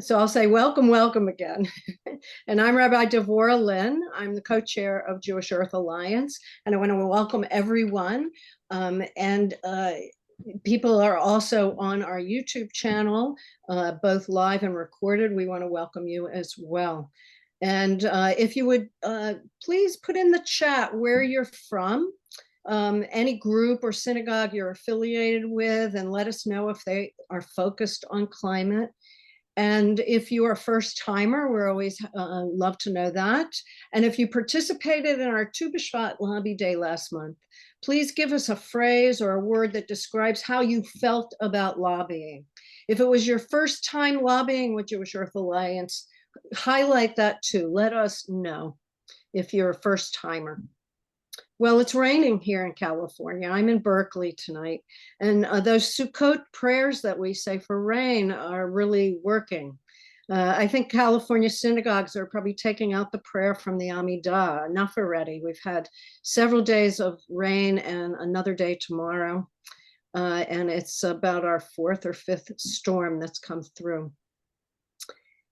So I'll say welcome, welcome again. And I'm Rabbi Devorah Lynn. I'm the co-chair of Jewish Earth Alliance, and I want to welcome everyone. And people are also on our YouTube channel, both live and recorded. We want to welcome you as well. And if you would please put in the chat where you're from, any group or synagogue you're affiliated with, and let us know if they are focused on climate. And if you are a first timer, we're always love to know that. And if you participated in our Tu Bishvat Lobby Day last month, please give us a phrase or a word that describes how you felt about lobbying. If it was your first time lobbying with Jewish Earth Alliance, highlight that too. Let us know if you're a first timer. Well, it's raining here in California. I'm in Berkeley tonight. And those Sukkot prayers that we say for rain are really working. I think California synagogues are probably taking out the prayer from the Amidah. Enough already. We've had several days of rain and another day tomorrow. And it's about our fourth or fifth storm that's come through.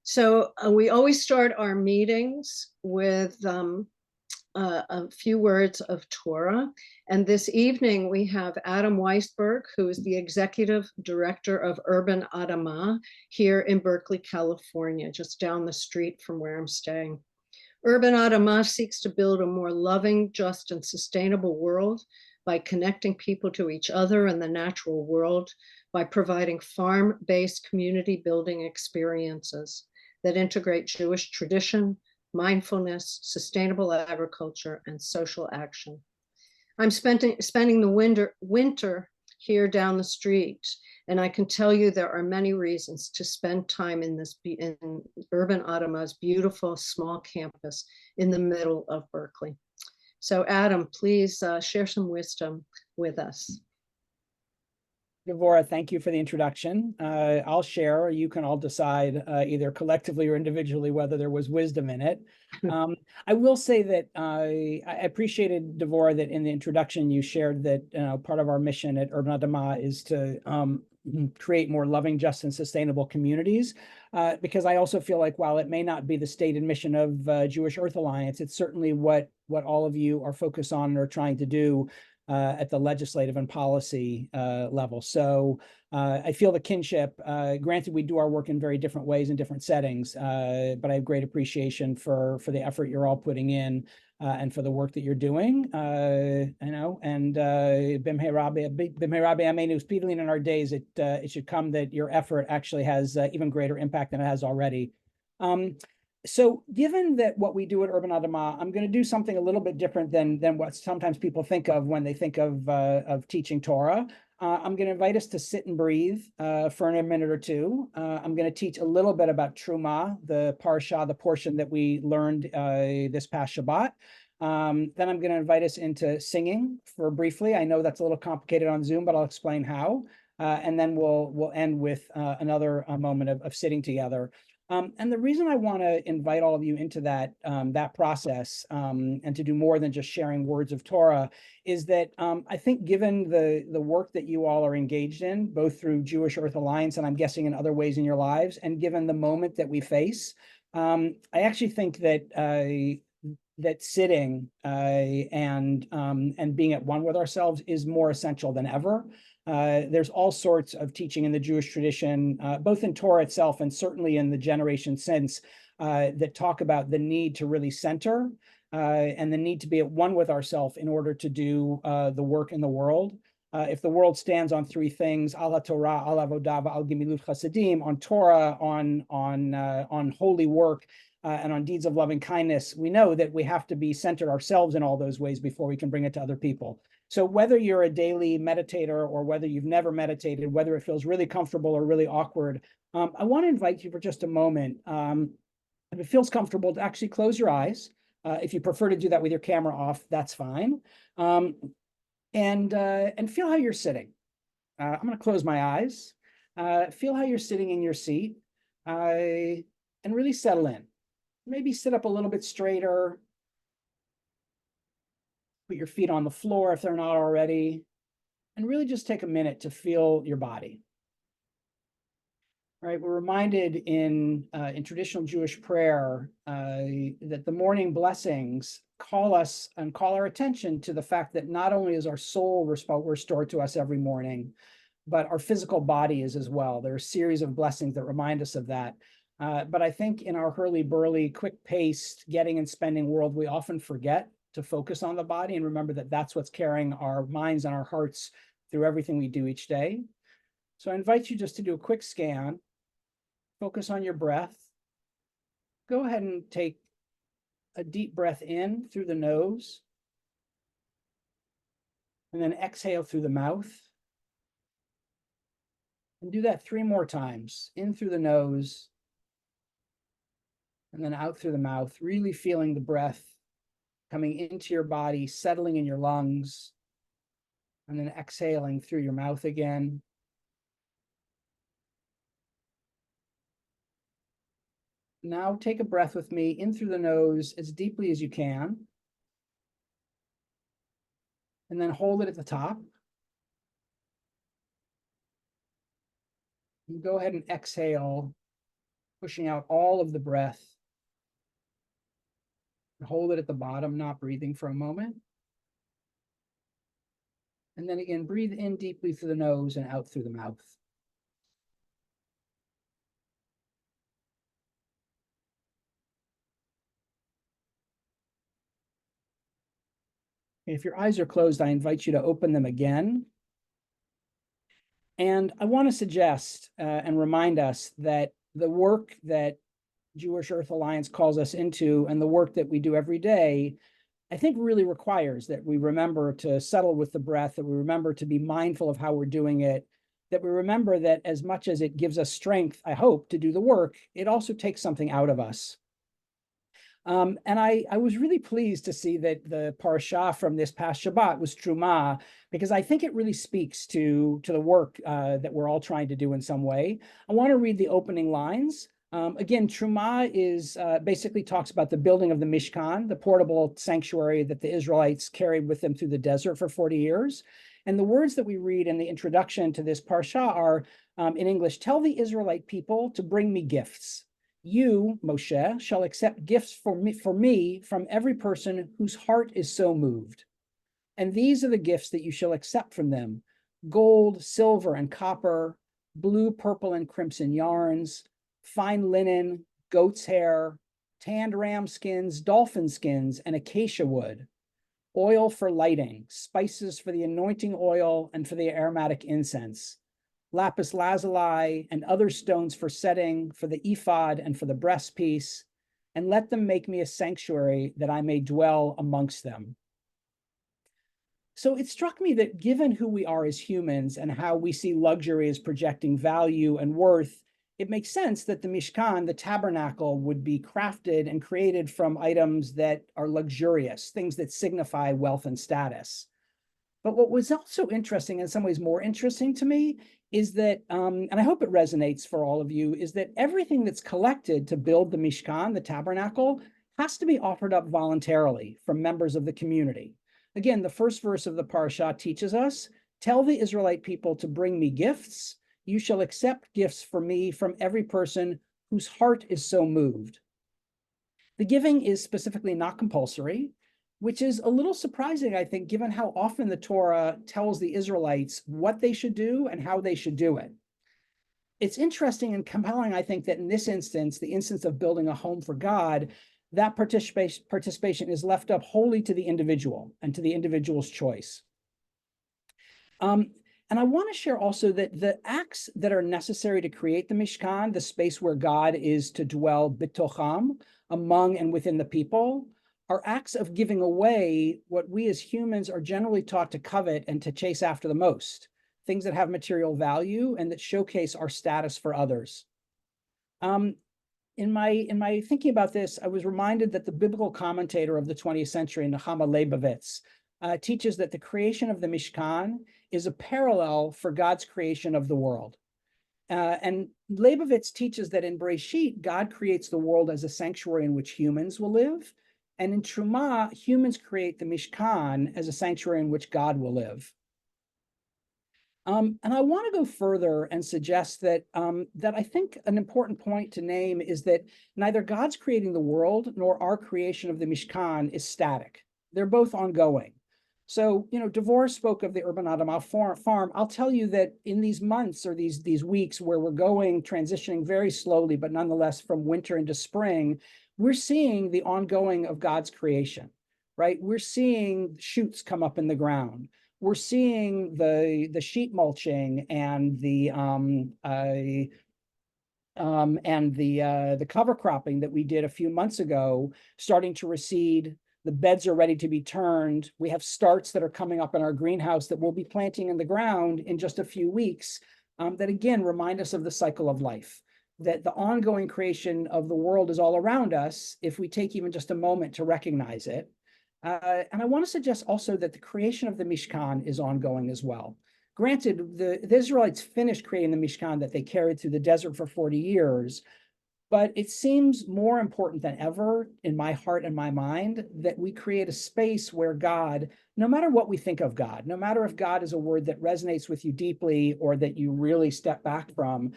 So we always start our meetings with a few words of Torah. And this evening we have Adam Weisburg, who is the Executive Director of Urban Adamah here in Berkeley, California, just down the street from where I'm staying. Urban Adamah seeks to build a more loving, just, and sustainable world by connecting people to each other and the natural world, by providing farm-based community building experiences that integrate Jewish tradition, mindfulness, sustainable agriculture, and social action. I'm spending the winter here down the street, and I can tell you there are many reasons to spend time in Urban Adamah's beautiful small campus in the middle of Berkeley. So Adam, please share some wisdom with us. Devorah, thank you for the introduction. I'll share. You can all decide either collectively or individually whether there was wisdom in it. I will say that I appreciated, Devorah, that in the introduction you shared that part of our mission at Urban Adamah is to create more loving, just, and sustainable communities. Because I also feel like while it may not be the stated mission of Jewish Earth Alliance, it's certainly what all of you are focused on and are trying to do at the legislative and policy level. So I feel the kinship. Granted, we do our work in very different ways in different settings, but I have great appreciation for the effort you're all putting in and for the work that you're doing. And Bimhei Rabbi Amenu, speedily in our days, it should come that your effort actually has even greater impact than it has already. So given that what we do at Urban Adamah, I'm going to do something a little bit different than what sometimes people think of when they think of teaching Torah. I'm going to invite us to sit and breathe for a minute or two. I'm going to teach a little bit about Truma, the parsha, the portion that we learned this past Shabbat. Then I'm going to invite us into singing for briefly. I know that's a little complicated on Zoom, but I'll explain how. And then we'll end with another moment of sitting together. And the reason I want to invite all of you into that process and to do more than just sharing words of Torah is that I think given the work that you all are engaged in, both through Jewish Earth Alliance and I'm guessing in other ways in your lives, and given the moment that we face, I actually think that that sitting and being at one with ourselves is more essential than ever. There's all sorts of teaching in the Jewish tradition, both in Torah itself and certainly in the generation since, that talk about the need to really center and the need to be at one with ourselves in order to do the work in the world. If the world stands on three things: ala Torah, ala avodah, al gemilut chasadim, on Torah, on holy work, and on deeds of loving kindness, we know that we have to be centered ourselves in all those ways before we can bring it to other people. So whether you're a daily meditator or whether you've never meditated, whether it feels really comfortable or really awkward, I want to invite you for just a moment, if it feels comfortable, to actually close your eyes. If you prefer to do that with your camera off, that's fine. And feel how you're sitting. I'm going to close my eyes. Feel how you're sitting in your seat and really settle in. Maybe sit up a little bit straighter. Put your feet on the floor if they're not already, and really just take a minute to feel your body. right? We're reminded in traditional Jewish prayer that the morning blessings call us and call our attention to the fact that not only is our soul restored to us every morning, but our physical body is as well. There are a series of blessings that remind us of that. But I think in our hurly-burly, quick-paced getting and spending world, we often forget to focus on the body and remember that that's what's carrying our minds and our hearts through everything we do each day. So I invite you just to do a quick scan. Focus on your breath. Go ahead and take a deep breath in through the nose, and then exhale through the mouth. And do that 3 more times, in through the nose, and then out through the mouth, really feeling the breath coming into your body, settling in your lungs, and then exhaling through your mouth again. Now take a breath with me in through the nose as deeply as you can. And then hold it at the top. And go ahead and exhale, pushing out all of the breath. And hold it at the bottom, not breathing for a moment. And then again, breathe in deeply through the nose and out through the mouth. If your eyes are closed, I invite you to open them again. And I want to suggest and remind us that the work that Jewish Earth Alliance calls us into and the work that we do every day, I think really requires that we remember to settle with the breath, that we remember to be mindful of how we're doing it, that we remember that as much as it gives us strength, I hope, to do the work, it also takes something out of us. And I was really pleased to see that the parashah from this past Shabbat was Truma, because I think it really speaks to the work that we're all trying to do in some way. I want to read the opening lines. Again, Truma is basically talks about the building of the Mishkan, the portable sanctuary that the Israelites carried with them through the desert for 40 years. And the words that we read in the introduction to this parsha are in English: "Tell the Israelite people to bring me gifts. You, Moshe, shall accept gifts for me from every person whose heart is so moved. And these are the gifts that you shall accept from them: gold, silver, and copper, blue, purple, and crimson yarns, fine linen, goat's hair, tanned ram skins, dolphin skins, and acacia wood, oil for lighting, spices for the anointing oil and for the aromatic incense, lapis lazuli and other stones for setting, for the ephod and for the breastpiece, and let them make me a sanctuary that I may dwell amongst them." So it struck me that given who we are as humans and how we see luxury as projecting value and worth, it makes sense that the Mishkan, the tabernacle, would be crafted and created from items that are luxurious, things that signify wealth and status. But what was also interesting, in some ways more interesting to me, is that, and I hope it resonates for all of you, is that everything that's collected to build the Mishkan, the tabernacle, has to be offered up voluntarily from members of the community. Again, the first verse of the parasha teaches us, "Tell the Israelite people to bring me gifts. You shall accept gifts for me from every person whose heart is so moved." The giving is specifically not compulsory, which is a little surprising, I think, given how often the Torah tells the Israelites what they should do and how they should do it. It's interesting and compelling, I think, that in this instance, the instance of building a home for God, that participation is left up wholly to the individual and to the individual's choice. And I want to share also that the acts that are necessary to create the Mishkan, the space where God is to dwell bitocham, among and within the people, are acts of giving away what we as humans are generally taught to covet and to chase after the most, things that have material value and that showcase our status for others. In my thinking about this, I was reminded that the biblical commentator of the 20th century, Nehemiah Leibovitz, teaches that the creation of the Mishkan is a parallel for God's creation of the world. And Leibovitz teaches that in Bereshit, God creates the world as a sanctuary in which humans will live. And in Truma, humans create the Mishkan as a sanctuary in which God will live. And I want to go further and suggest that that I think an important point to name is that neither God's creating the world nor our creation of the Mishkan is static. They're both ongoing. So, Devor spoke of the Urban Adamah farm. I'll tell you that in these months or these weeks where we're transitioning very slowly, but nonetheless from winter into spring, we're seeing the ongoing of God's creation, right? We're seeing shoots come up in the ground. We're seeing the sheet mulching and the cover cropping that we did a few months ago starting to recede. The beds are ready to be turned. We have starts that are coming up in our greenhouse that we'll be planting in the ground in just a few weeks, that again remind us of the cycle of life, that the ongoing creation of the world is all around us if we take even just a moment to recognize it. And I want to suggest also that the creation of the Mishkan is ongoing as well. Granted, the Israelites finished creating the Mishkan that they carried through the desert for 40 years, but it seems more important than ever in my heart and my mind that we create a space where God, no matter what we think of God, no matter if God is a word that resonates with you deeply or that you really step back from,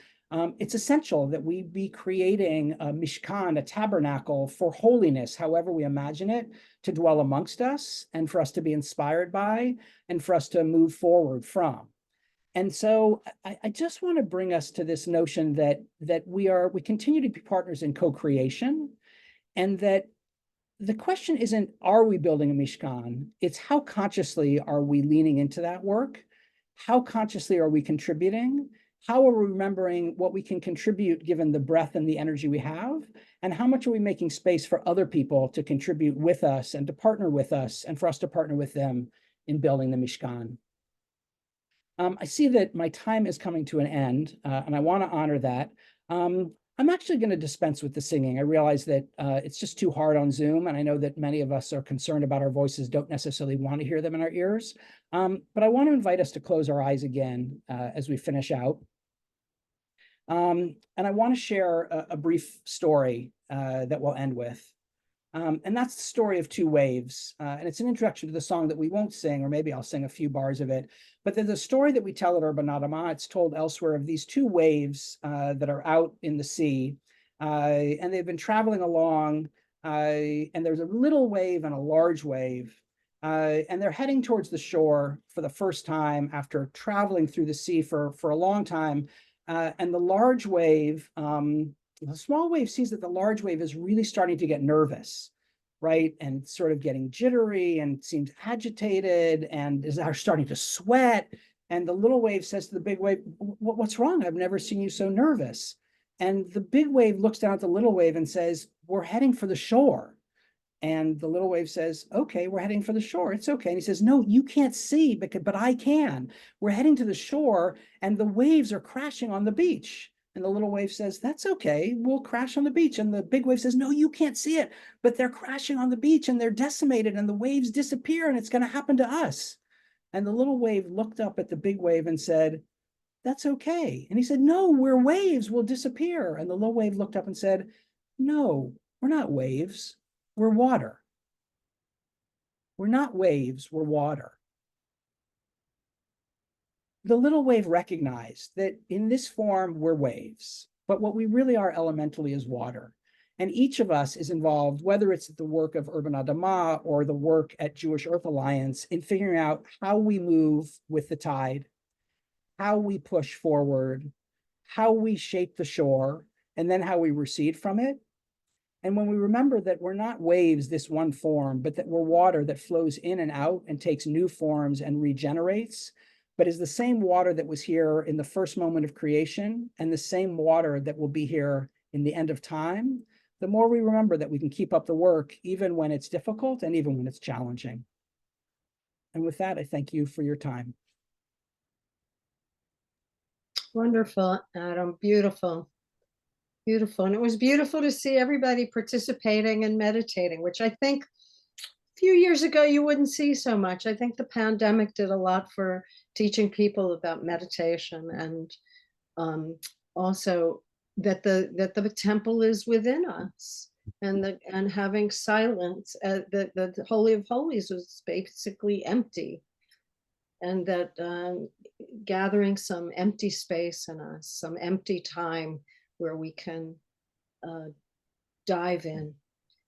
it's essential that we be creating a Mishkan, a tabernacle for holiness, however we imagine it, to dwell amongst us and for us to be inspired by and for us to move forward from. And so I just want to bring us to this notion that we continue to be partners in co-creation, and that the question isn't, are we building a Mishkan? It's how consciously are we leaning into that work? How consciously are we contributing? How are we remembering what we can contribute given the breath and the energy we have? And how much are we making space for other people to contribute with us and to partner with us and for us to partner with them in building the Mishkan? I see that my time is coming to an end, and I want to honor that. I'm actually going to dispense with the singing. I realize that it's just too hard on Zoom, and I know that many of us are concerned about our voices, don't necessarily want to hear them in our ears. But I want to invite us to close our eyes again as we finish out. And I want to share a brief story that we'll end with. And that's the story of two waves. And it's an introduction to the song that we won't sing, or maybe I'll sing a few bars of it. But there's a story that we tell at Urban Adamah. It's told elsewhere of these two waves that are out in the sea. And they've been traveling along. And there's a little wave and a large wave. And they're heading towards the shore for the first time after traveling through the sea for a long time. And the large wave, the small wave sees that the large wave is really starting to get nervous, right? And sort of getting jittery and seems agitated and is starting to sweat. And the little wave says to the big wave, "What's wrong? I've never seen you so nervous." And the big wave looks down at the little wave and says, "We're heading for the shore." And the little wave says, "Okay, we're heading for the shore. It's okay." And he says, "No, you can't see, but I can. We're heading to the shore and the waves are crashing on the beach." And the little wave says, "That's okay. We'll crash on the beach." And the big wave says, "No, you can't see it, but they're crashing on the beach and they're decimated and the waves disappear and it's going to happen to us." And the little wave looked up at the big wave and said, "That's okay." And he said, "No, we're waves. We'll disappear." And the little wave looked up and said, "No, we're not waves. We're water. We're not waves. We're water." The little wave recognized that in this form, we're waves, but what we really are elementally is water. And each of us is involved, whether it's the work of Urban Adamah or the work at Jewish Earth Alliance, in figuring out how we move with the tide, how we push forward, how we shape the shore, and then how we recede from it. And when we remember that we're not waves, this one form, but that we're water that flows in and out and takes new forms and regenerates, but is the same water that was here in the first moment of creation and the same water that will be here in the end of time, the more we remember that we can keep up the work even when it's difficult and even when it's challenging. And with that, I thank you for your time. Wonderful, Adam. Beautiful. Beautiful. And it was beautiful to see everybody participating and meditating, which I think a few years ago you wouldn't see so much. I think the pandemic did a lot for teaching people about meditation, and also that the temple is within us, and having silence. The Holy of Holies was basically empty. and that gathering some empty space and some empty time where we can dive in.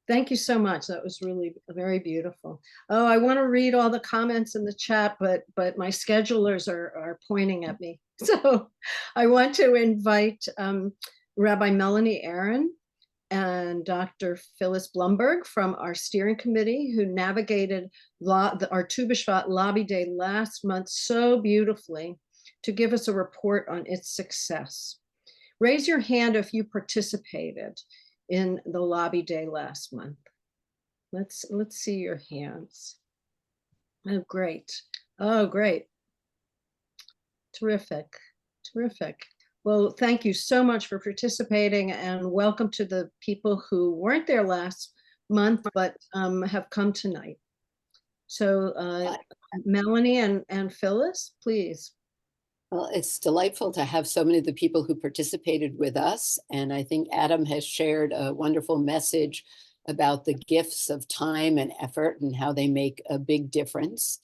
Thank you so much. That was really very beautiful. Oh, I want to read all the comments in the chat, but my schedulers are pointing at me. So I want to invite Rabbi Melanie Aaron and Dr. Phyllis Blumberg from our steering committee, who navigated our Tu Bishvat Lobby Day last month so beautifully, to give us a report on its success. Raise your hand if you participated in the Lobby Day last month. Let's see your hands. Oh, great. Oh, great. Terrific. Terrific. Well, thank you so much for participating, and welcome to the people who weren't there last month but have come tonight. So Melanie and Phyllis, please. Well, it's delightful to have so many of the people who participated with us. And I think Adam has shared a wonderful message about the gifts of time and effort and how they make a big difference.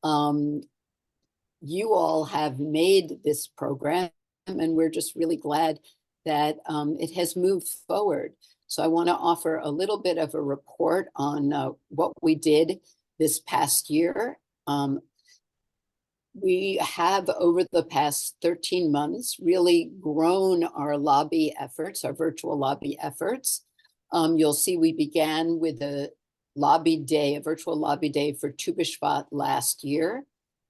You all have made this program, and we're just really glad that it has moved forward. So I want to offer a little bit of a report on what we did this past year. We have, over the past 13 months, really grown our lobby efforts, our virtual lobby efforts. You'll see we began with a lobby day, a virtual lobby day for Tu Bishvat last year.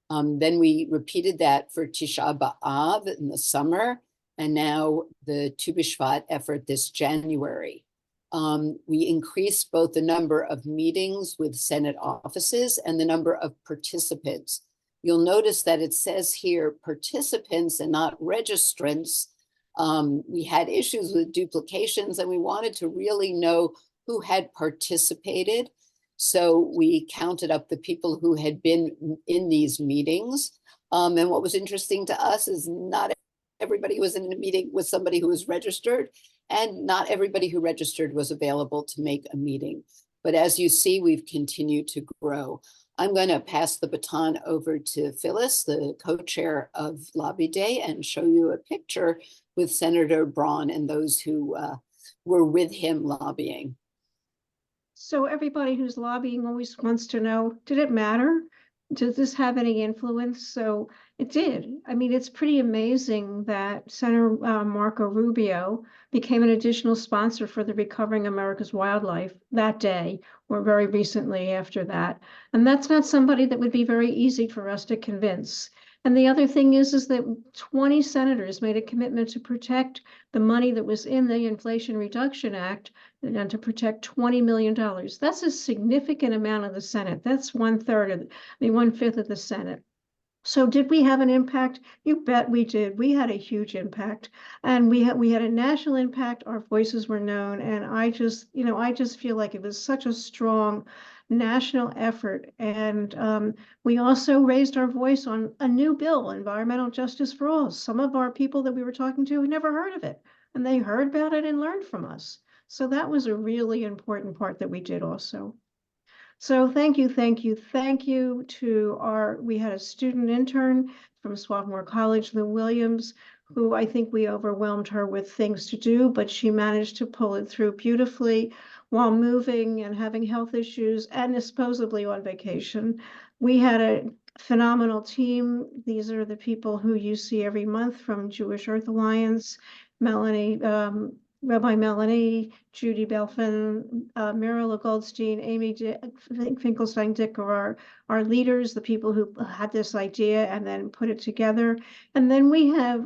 Then we repeated that for Tisha B'Av in the summer, and now the Tu Bishvat effort this January. We increased both the number of meetings with Senate offices and the number of participants. You'll notice that it says here participants and not registrants. We had issues with duplications, and we wanted to really know who had participated. So we counted up the people who had been in these meetings. And what was interesting to us is not everybody who was in a meeting with somebody who was registered, and not everybody who registered was available to make a meeting. But as you see, we've continued to grow. I'm going to pass the baton over to Phyllis, the co-chair of Lobby Day, and show you a picture with Senator Braun and those who were with him lobbying. So everybody who's lobbying always wants to know, did it matter? Does this have any influence? So it did. I mean, it's pretty amazing that Senator Marco Rubio became an additional sponsor for the Recovering America's Wildlife that day, or very recently after that. And that's not somebody that would be very easy for us to convince. And the other thing is that 20 senators made a commitment to protect the money that was in the Inflation Reduction Act and to protect $20 million. That's a significant amount of the Senate. That's 1/5 of the Senate. So did we have an impact? You bet we did. We had a huge impact, and we had a national impact. Our voices were known, and I just feel like it was such a strong national effort. And we also raised our voice on a new bill, Environmental Justice for All. Some of our people that we were talking to had never heard of it, and they heard about it and learned from us. So that was a really important part that we did also. So thank you to we had a student intern from Swarthmore College, Lou Williams, who I think we overwhelmed her with things to do, but she managed to pull it through beautifully while moving and having health issues and supposedly on vacation. We had a phenomenal team. These are the people who you see every month from Jewish Earth Alliance, Melanie, Rabbi Melanie, Judy Belfin, Mirella Goldstein, Amy Finkelstein-Dick are our leaders, the people who had this idea and then put it together. And then we have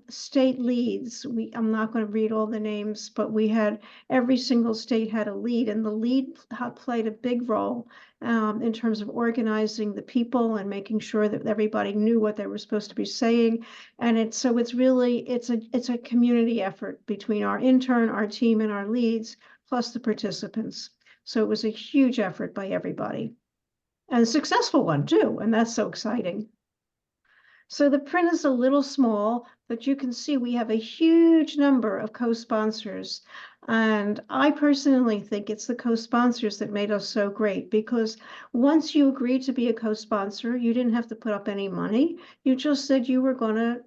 state leads. I'm not going to read all the names, but we had every single state had a lead, and the lead played a big role in terms of organizing the people and making sure that everybody knew what they were supposed to be saying. And it's a community effort between our intern, our team, and our leads, plus the participants. So it was a huge effort by everybody, and a successful one too. And that's so exciting. So the print is a little small, but you can see we have a huge number of co-sponsors. And I personally think it's the co-sponsors that made us so great, because once you agreed to be a co-sponsor, you didn't have to put up any money. You just said you were gonna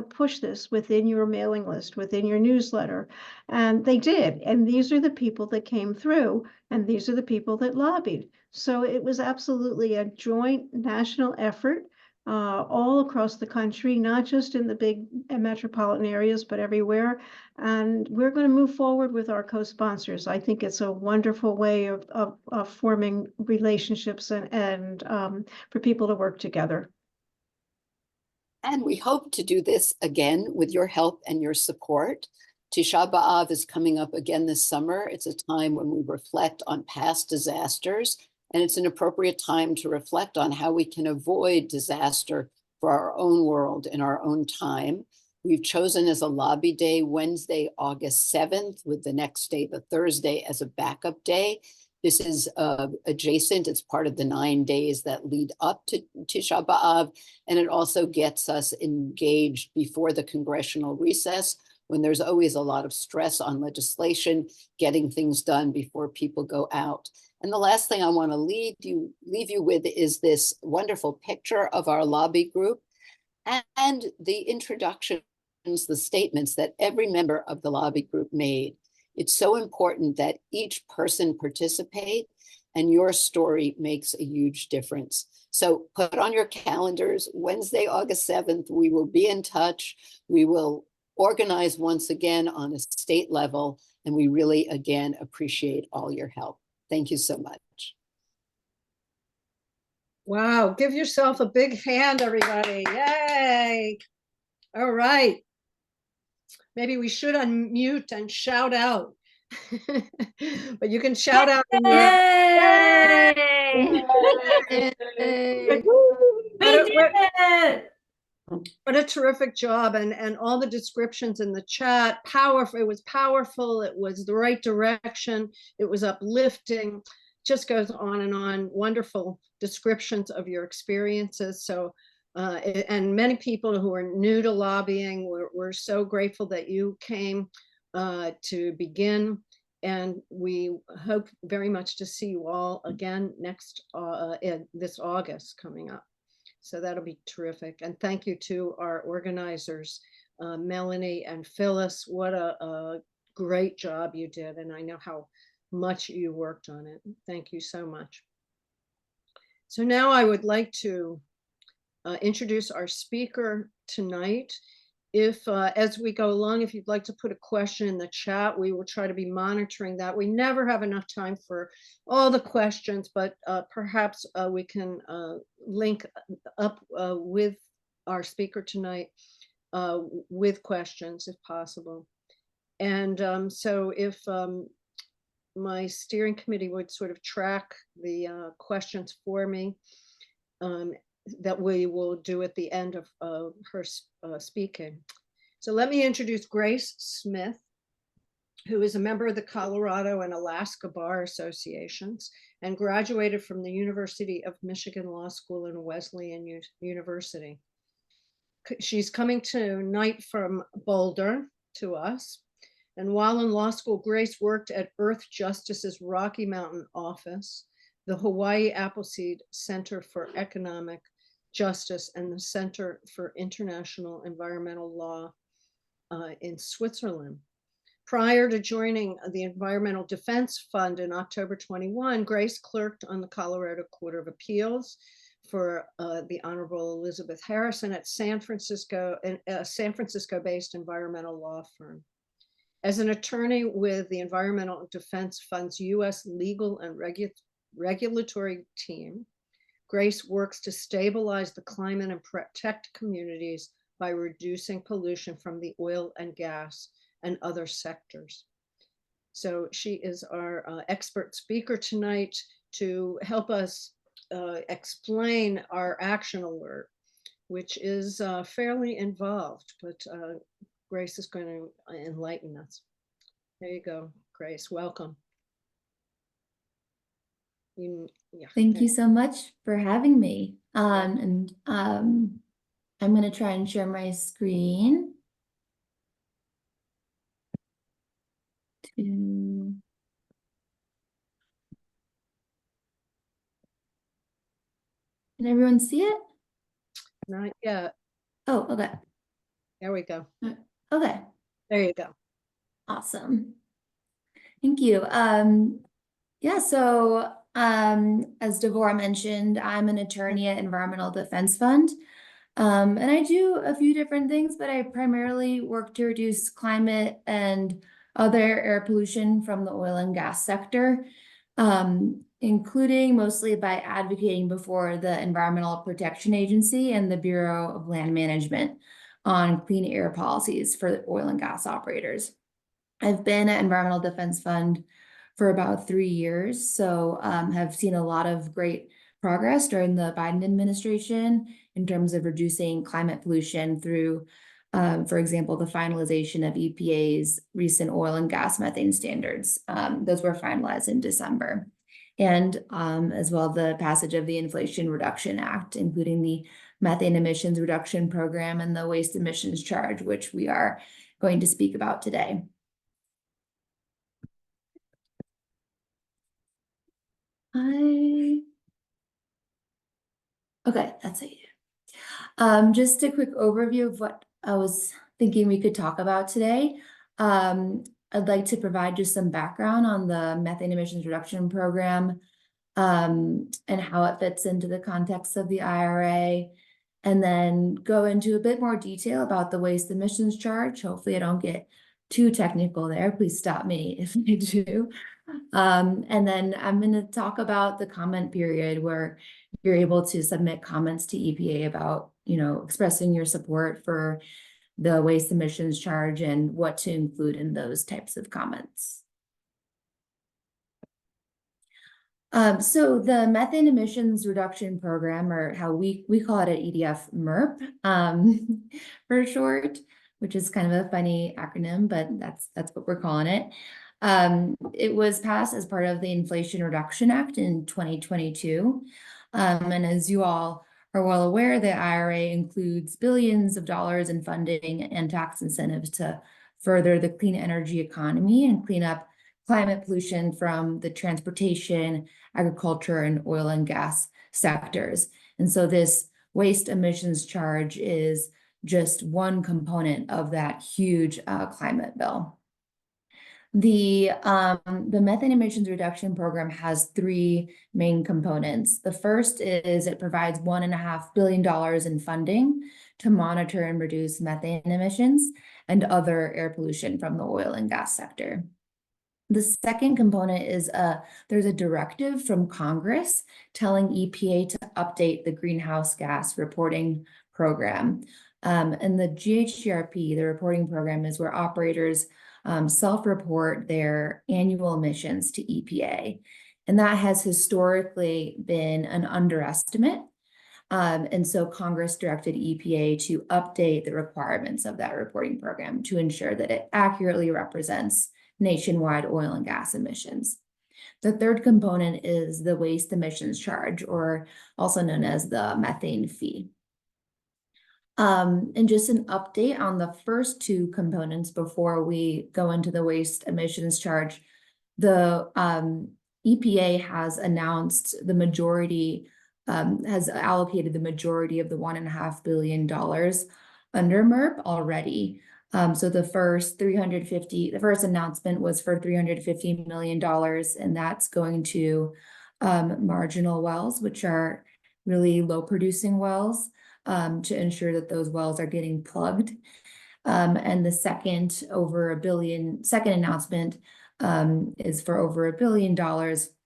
push this within your mailing list, within your newsletter. And they did. And these are the people that came through, and these are the people that lobbied. So it was absolutely a joint national effort, all across the country, not just in the big metropolitan areas, but everywhere. And we're going to move forward with our co-sponsors. I think it's a wonderful way of forming relationships and for people to work together. And we hope to do this again with your help and your support. Tisha B'Av is coming up again this summer. It's a time when we reflect on past disasters, and it's an appropriate time to reflect on how we can avoid disaster for our own world in our own time. We've chosen as a lobby day Wednesday, August 7th, with the next day, the Thursday, as a backup day. This is adjacent. It's part of the 9 days that lead up to Tisha B'Av, and it also gets us engaged before the congressional recess, when there's always a lot of stress on legislation, getting things done before people go out. And the last thing I want to leave you with is this wonderful picture of our lobby group and the introductions, the statements that every member of the lobby group made. It's so important that each person participate, and your story makes a huge difference. So put on your calendars, Wednesday, August 7th, we will be in touch. We will organize once again on a state level, and we really, again, appreciate all your help. Thank you so much. Wow, give yourself a big hand, everybody. Yay. All right. Maybe we should unmute and shout out. But you can shout out in your... Yay! What a terrific job, and all the descriptions in the chat. Powerful. It was powerful. It was the right direction. It was uplifting. Just goes on and on. Wonderful descriptions of your experiences. So, and many people who are new to lobbying, we're so grateful that you came to begin. And we hope very much to see you all again next this August coming up. So that'll be terrific. And thank you to our organizers, Melanie and Phyllis. What a great job you did. And I know how much you worked on it. Thank you so much. So now I would like to introduce our speaker tonight. If, as we go along, if you'd like to put a question in the chat, we will try to be monitoring that. We never have enough time for all the questions, but perhaps we can link up with our speaker tonight with questions if possible. And so if my steering committee would sort of track the questions for me, that we will do at the end of her speaking. So let me introduce Grace Smith, who is a member of the Colorado and Alaska Bar Associations and graduated from the University of Michigan Law School and Wesleyan University. She's coming tonight from Boulder to us. And while in law school, Grace worked at Earth Justice's Rocky Mountain office, the Hawaii Appleseed Center for Economic Justice, and the Center for International Environmental Law in Switzerland. Prior to joining the Environmental Defense Fund in October 21, Grace clerked on the Colorado Court of Appeals for the Honorable Elizabeth Harrison at San Francisco-based environmental law firm. As an attorney with the Environmental Defense Fund's U.S. legal and regulatory team, Grace works to stabilize the climate and protect communities by reducing pollution from the oil and gas and other sectors. So she is our expert speaker tonight to help us explain our action alert, which is fairly involved, but Grace is going to enlighten us. There you go, Grace, welcome. Thank you so much for having me. I I'm going to try and share my screen. Can everyone see it? Not yet. Oh, okay. There we go. Okay, There you go. awesome. Thank you. Yeah, so as Devorah mentioned, I'm an attorney at Environmental Defense Fund. And I do a few different things, but I primarily work to reduce climate and other air pollution from the oil and gas sector, including mostly by advocating before the Environmental Protection Agency and the Bureau of Land Management on clean air policies for oil and gas operators. I've been at Environmental Defense Fund for about 3 years, so have seen a lot of great progress during the Biden administration in terms of reducing climate pollution through, for example, the finalization of EPA's recent oil and gas methane standards. Those were finalized in December. And as well, the passage of the Inflation Reduction Act, including the Methane Emissions Reduction Program and the Waste Emissions Charge, which we are going to speak about today. Okay, that's it. Just a quick overview of what I was thinking we could talk about today. I'd like to provide just some background on the Methane Emissions Reduction Program, and how it fits into the context of the IRA, and then go into a bit more detail about the waste emissions charge. Hopefully I don't get too technical there. Please stop me if I do. And then I'm going to talk about the comment period where you're able to submit comments to EPA about, expressing your support for the waste emissions charge and what to include in those types of comments. So the Methane Emissions Reduction Program, or how we call it at EDF, MERP, for short, which is kind of a funny acronym, but that's what we're calling it. It was passed as part of the Inflation Reduction Act in 2022. And as you all are well aware, the IRA includes billions of dollars in funding and tax incentives to further the clean energy economy and clean up climate pollution from the transportation, agriculture, and oil and gas sectors. And so this waste emissions charge is just one component of that huge climate bill. The Methane Emissions Reduction Program has 3 main components. The first is it provides $1.5 billion in funding to monitor and reduce methane emissions and other air pollution from the oil and gas sector. The second component is there's a directive from Congress telling EPA to update the greenhouse gas reporting program. And the GHGRP, the reporting program, is where operators self-report their annual emissions to EPA. And that has historically been an underestimate. And so Congress directed EPA to update the requirements of that reporting program to ensure that it accurately represents nationwide oil and gas emissions. The third component is the waste emissions charge, or also known as the methane fee. And just an update on the first 2 components before we go into the waste emissions charge. The EPA has announced the majority, has allocated the majority of the $1.5 billion under MERP already. So the first announcement was for $350 million, and that's going to marginal wells, which are really low producing wells, to ensure that those wells are getting plugged. And the second announcement is for over $1 billion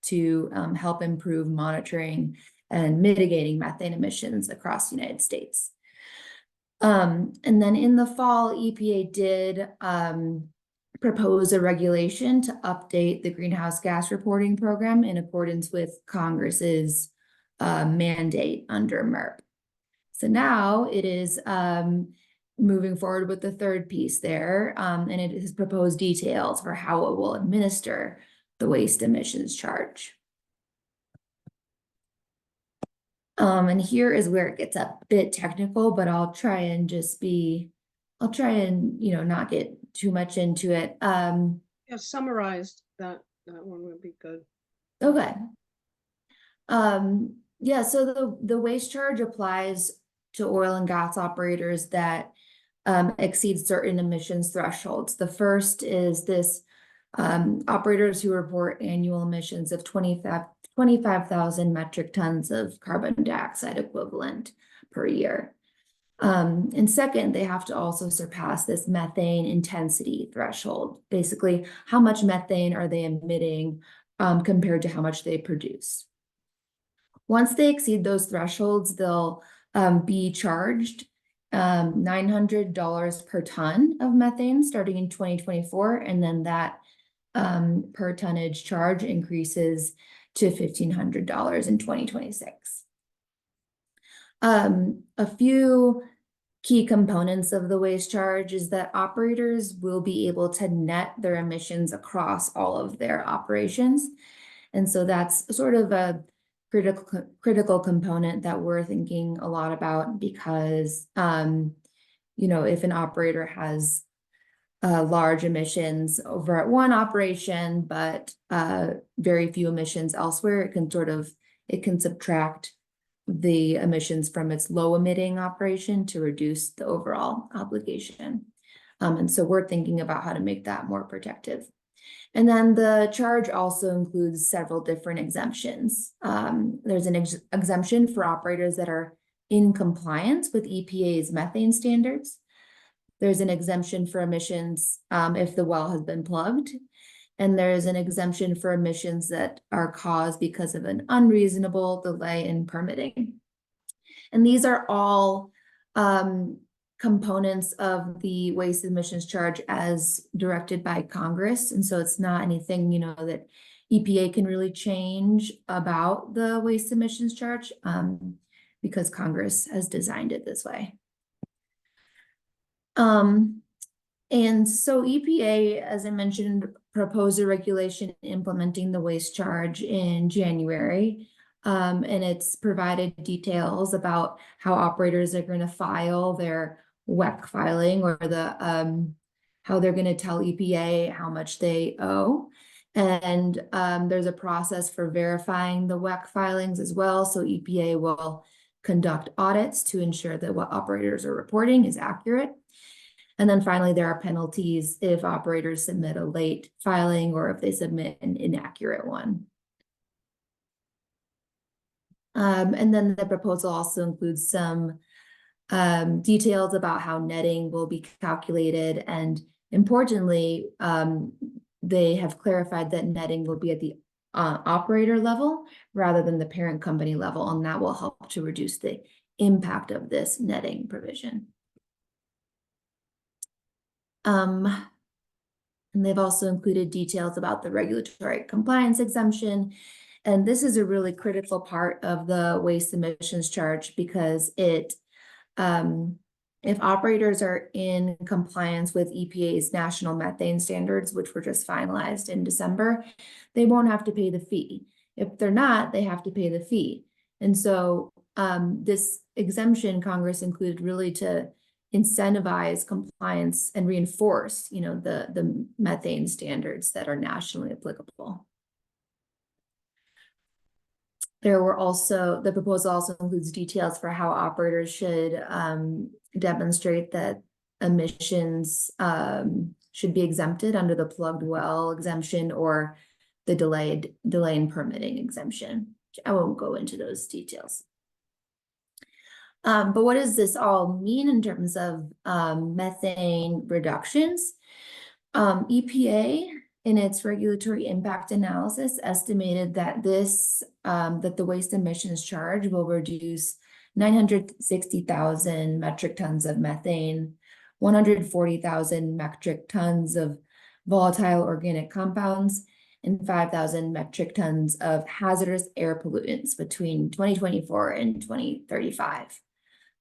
to help improve monitoring and mitigating methane emissions across the United States. And then in the fall, EPA did propose a regulation to update the greenhouse gas reporting program in accordance with Congress's mandate under MERP. So now it is moving forward with the third piece there, and it has proposed details for how it will administer the waste emissions charge. And here is where it gets a bit technical, but I'll try and not get too much into it. Yeah, summarized that one would be good. Okay. Yeah, so the waste charge applies to oil and gas operators that exceed certain emissions thresholds. The first is this operators who report annual emissions of 25,000 metric tons of carbon dioxide equivalent per year. And second, they have to also surpass this methane intensity threshold. Basically, how much methane are they emitting compared to how much they produce? Once they exceed those thresholds, they'll be charged $900 per ton of methane starting in 2024, and then that per tonnage charge increases to $1,500 in 2026. A few key components of the waste charge is that operators will be able to net their emissions across all of their operations. And so that's sort of a critical component that we're thinking a lot about because, if an operator has large emissions over at one operation, but very few emissions elsewhere, it can subtract the emissions from its low emitting operation to reduce the overall obligation. And so we're thinking about how to make that more protective. And then the charge also includes several different exemptions. There's an exemption for operators that are in compliance with EPA's methane standards. There's an exemption for emissions if the well has been plugged. And there's an exemption for emissions that are caused because of an unreasonable delay in permitting. And these are all components of the waste emissions charge as directed by Congress. And so it's not anything, that EPA can really change about the waste emissions charge because Congress has designed it this way. And so EPA, as I mentioned, proposed a regulation implementing the waste charge in January. And it's provided details about how operators are going to file their WEC filing or how they're going to tell EPA how much they owe. And there's a process for verifying the WEC filings as well. So EPA will conduct audits to ensure that what operators are reporting is accurate. And then finally, there are penalties if operators submit a late filing or if they submit an inaccurate one. And then the proposal also includes some details about how netting will be calculated. And importantly, they have clarified that netting will be at the operator level rather than the parent company level, and that will help to reduce the impact of this netting provision. And they've also included details about the regulatory compliance exemption. And this is a really critical part of the waste emissions charge because if operators are in compliance with EPA's national methane standards, which were just finalized in December, they won't have to pay the fee. If they're not, they have to pay the fee. And so this exemption Congress included really to incentivize compliance and reinforce, the methane standards that are nationally applicable. The proposal also includes details for how operators should demonstrate that emissions should be exempted under the plugged well exemption or the delay in permitting exemption. I won't go into those details. But what does this all mean in terms of methane reductions? EPA, in its regulatory impact analysis, estimated that that the waste emissions charge will reduce 960,000 metric tons of methane, 140,000 metric tons of volatile organic compounds, and 5,000 metric tons of hazardous air pollutants between 2024 and 2035.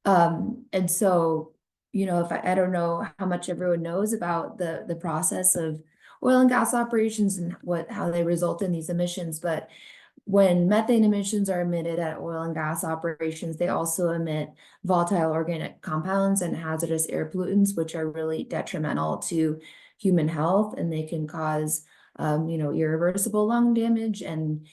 And so, I don't know how much everyone knows about the process of oil and gas operations and how they result in these emissions, but when methane emissions are emitted at oil and gas operations, they also emit volatile organic compounds and hazardous air pollutants, which are really detrimental to human health, and they can cause, irreversible lung damage and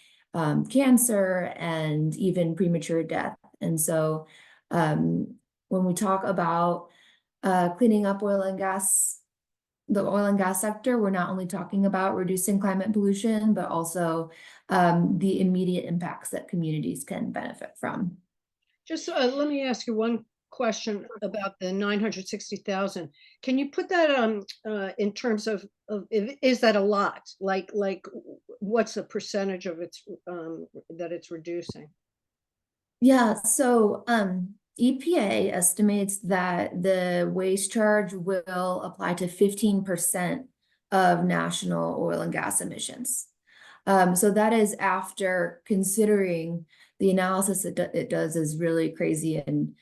cancer and even premature death. And so when we talk about cleaning up the oil and gas sector, we're not only talking about reducing climate pollution, but also the immediate impacts that communities can benefit from. Just let me ask you one question about the 960,000. Can you put that in terms of is that a lot? Like what's the percentage of its that it's reducing? Yeah, so EPA estimates that the waste charge will apply to 15% of national oil and gas emissions. So that is after considering the analysis it does is really crazy and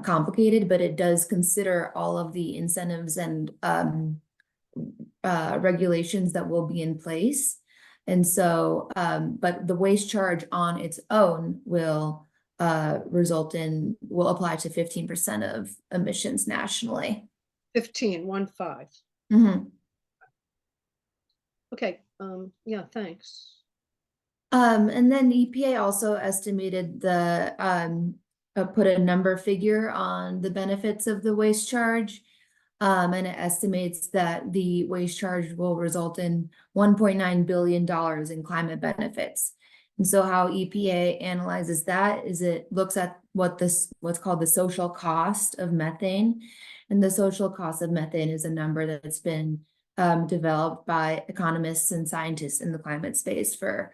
complicated, but it does consider all of the incentives and regulations that will be in place. And so, but the waste charge on its own will apply to 15% of emissions nationally. 15, 1-5. Mm-hmm. Okay, yeah, thanks. And then EPA also estimated put a number figure on the benefits of the waste charge. And it estimates that the waste charge will result in $1.9 billion in climate benefits. And so how EPA analyzes that is it looks at what's called the social cost of methane. And the social cost of methane is a number that's been developed by economists and scientists in the climate space for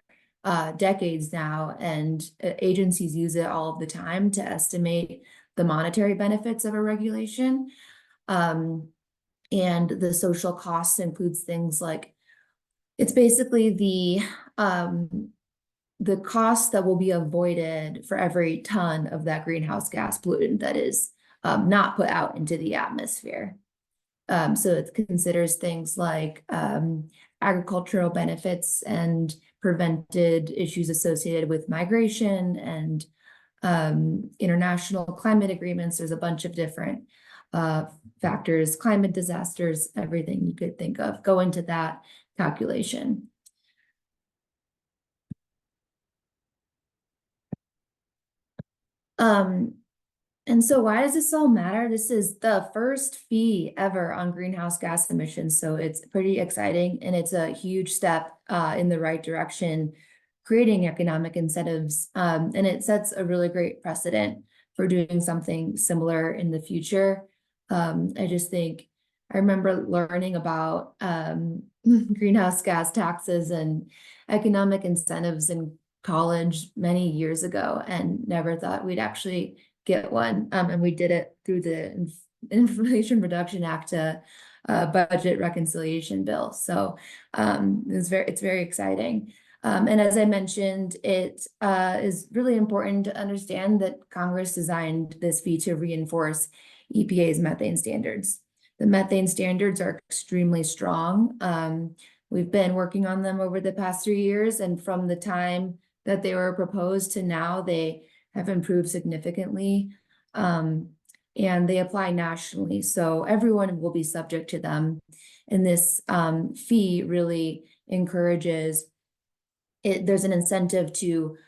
decades now. And agencies use it all of the time to estimate the monetary benefits of a regulation. And the social costs includes things like, it's basically the cost that will be avoided for every ton of that greenhouse gas pollutant that is not put out into the atmosphere. So it considers things like agricultural benefits and prevented issues associated with migration and international climate agreements. There's a bunch of different factors, climate disasters, everything you could think of go into that calculation. And so why does this all matter? This is the first fee ever on greenhouse gas emissions. So it's pretty exciting, and it's a huge step in the right direction, creating economic incentives. And it sets a really great precedent for doing something similar in the future. I just think I remember learning about greenhouse gas taxes and economic incentives in college many years ago, and never thought we'd actually get one. And we did it through the Inflation Reduction Act, budget reconciliation bill. So it's very exciting. And as I mentioned, it is really important to understand that Congress designed this fee to reinforce EPA's methane standards. The methane standards are extremely strong. We've been working on them over the past 3 years, and from the time that they were proposed to now, they have improved significantly, and they apply nationally. So everyone will be subject to them. And this fee really encourages it. There's an incentive to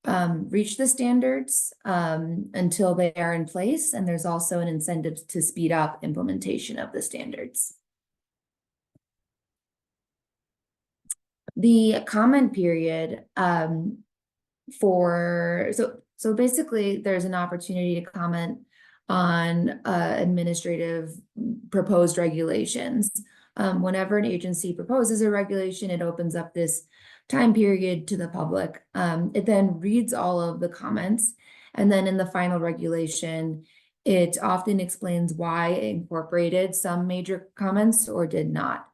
reach the standards until they are in place. And there's also an incentive to speed up implementation of the standards. The comment period so basically there's an opportunity to comment on administrative proposed regulations. Whenever an agency proposes a regulation, it opens up this time period to the public. It then reads all of the comments, and then in the final regulation, it often explains why it incorporated some major comments or did not.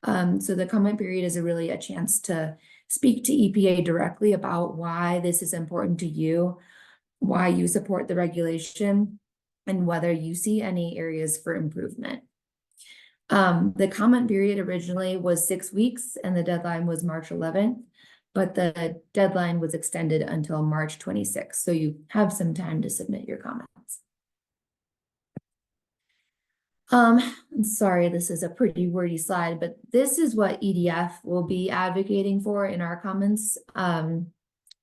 So the comment period is really a chance to speak to EPA directly about why this is important to you, why you support the regulation, and whether you see any areas for improvement. The comment period originally was 6 weeks, and the deadline was March 11th. but the deadline was extended until March 26th. So you have some time to submit your comments. I'm sorry, this is a pretty wordy slide, but this is what EDF will be advocating for in our comments.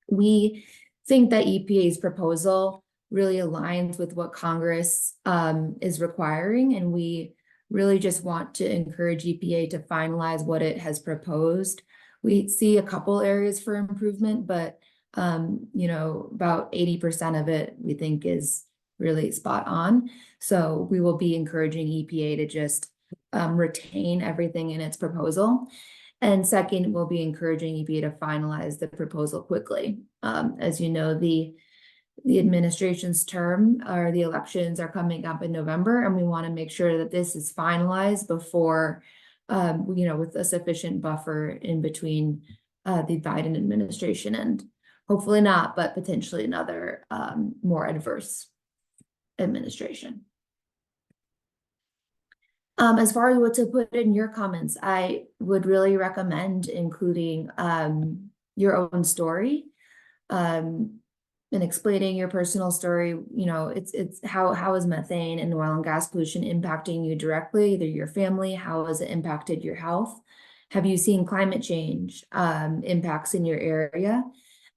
We think that EPA's proposal really aligns with what Congress is requiring, and we really just want to encourage EPA to finalize what it has proposed. We see a couple areas for improvement, but about 80% of it we think is really spot on. So we will be encouraging EPA to just retain everything in its proposal. And second, we'll be encouraging EPA to finalize the proposal quickly. As you know, the administration's term or the elections are coming up in November, and we want to make sure that this is finalized before, with a sufficient buffer in between the Biden administration and hopefully not, but potentially another more adverse administration. As far as what to put in your comments, I would really recommend including your own story and explaining your personal story. It's how is methane and oil and gas pollution impacting you directly, either your family, how has it impacted your health? Have you seen climate change impacts in your area?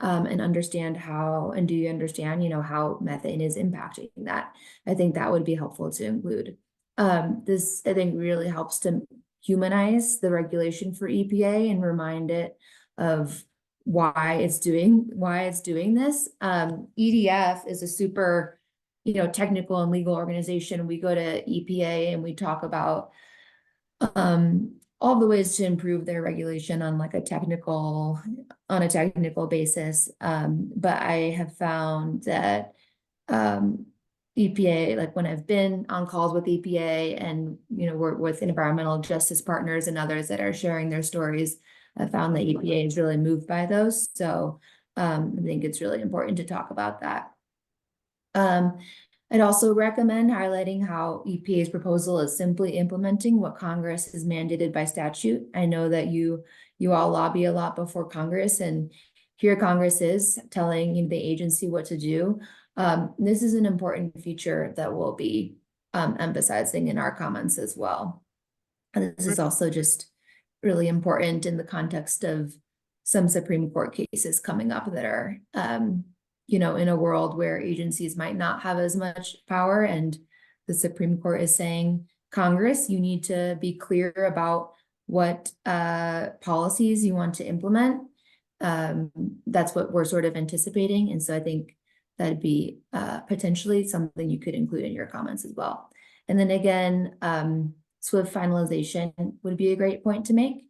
And understand how, and do you understand, how methane is impacting that? I think that would be helpful to include. This, I think, really helps to humanize the regulation for EPA and remind it of why it's doing this. EDF is a super, technical and legal organization. We go to EPA and we talk about all the ways to improve their regulation on a technical basis. But I have found that EPA, when I've been on calls with EPA and, work with environmental justice partners and others that are sharing their stories, I found that EPA is really moved by those. So I think it's really important to talk about that. I'd also recommend highlighting how EPA's proposal is simply implementing what Congress has mandated by statute. I know that you all lobby a lot before Congress, and here Congress is telling the agency what to do. This is an important feature that we'll be emphasizing in our comments as well. And this is also just really important in the context of some Supreme Court cases coming up that are in a world where agencies might not have as much power, and the Supreme Court is saying, Congress, you need to be clear about what policies you want to implement. That's what we're sort of anticipating. And so I think that'd be potentially something you could include in your comments as well. And then again, swift finalization would be a great point to make.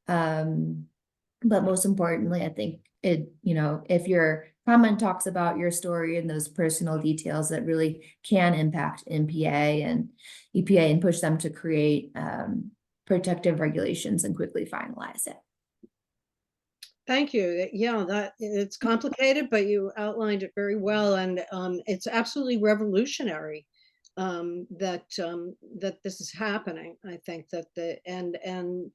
But most importantly, I think if your comment talks about your story and those personal details that really can impact EPA and push them to create protective regulations and quickly finalize it. Thank you. Yeah, that it's complicated, but you outlined it very well, and it's absolutely revolutionary that this is happening. I think that and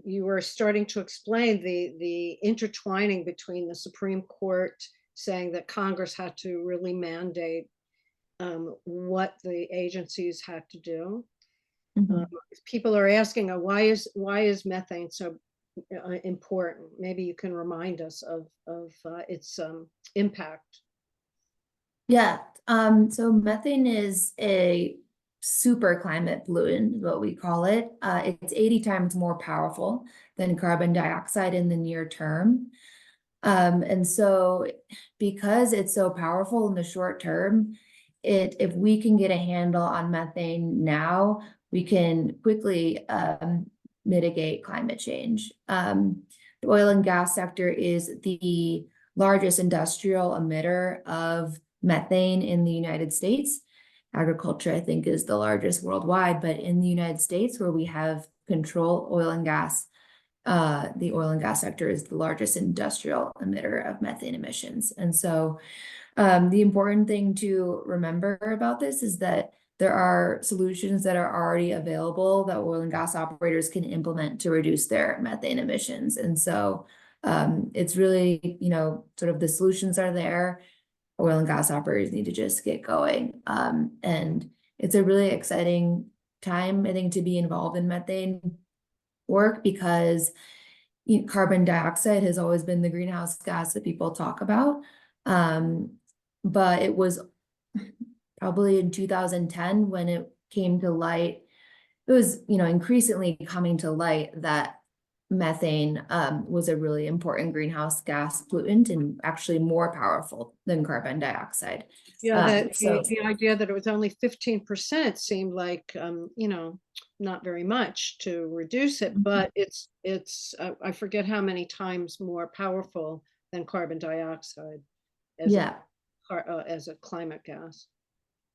you were starting to explain the intertwining between the Supreme Court saying that Congress had to really mandate what the agencies had to do. Mm-hmm. People are asking, why is methane so important? Maybe you can remind us of its impact. Yeah, so methane is a super climate pollutant, is what we call it. It's 80 times more powerful than carbon dioxide in the near term. And so because it's so powerful in the short term, if we can get a handle on methane now, we can quickly mitigate climate change. The oil and gas sector is the largest industrial emitter of methane in the United States. Agriculture, I think, is the largest worldwide, but in the United States, where we have control oil and gas, the oil and gas sector is the largest industrial emitter of methane emissions. And so the important thing to remember about this is that there are solutions that are already available that oil and gas operators can implement to reduce their methane emissions. And so It's really, you know, sort of the solutions are there. Oil and gas operators need to just get going. And it's a really exciting time, I think, to be involved in methane work, because carbon dioxide has always been the greenhouse gas that people talk about. But it was probably in 2010 when it came to light. It was, you know, increasingly coming to light that methane was a really important greenhouse gas pollutant and actually more powerful than carbon dioxide. Yeah, So the idea that it was only 15% seemed like, you know, not very much to reduce it, but it's I forget how many times more powerful than carbon dioxide as yeah, as a climate gas.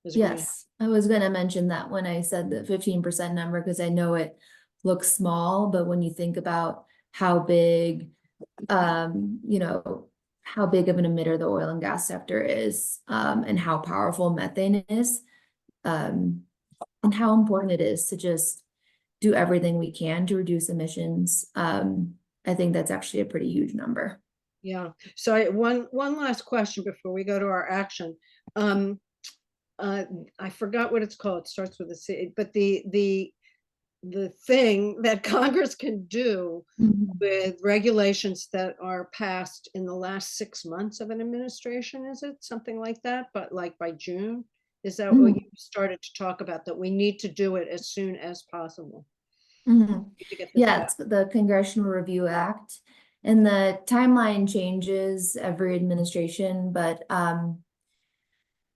As a greenhouse. yes, I was going to mention that when I said the 15% number, because I know it looks small, but when you think about how big, you know, how big of an emitter the oil and gas sector is, and how powerful methane is, and how important it is to just do everything we can to reduce emissions. I think that's actually a pretty huge number. Yeah. So one last question before we go to our action. I forgot what it's called. It starts with a C, but the thing that Congress can do with regulations that are passed in the last 6 months of an administration, is it something like that? But like by June, is that what you started to talk about, that we need to do it as soon as possible? Yeah, it's the Congressional Review Act, and the timeline changes every administration, but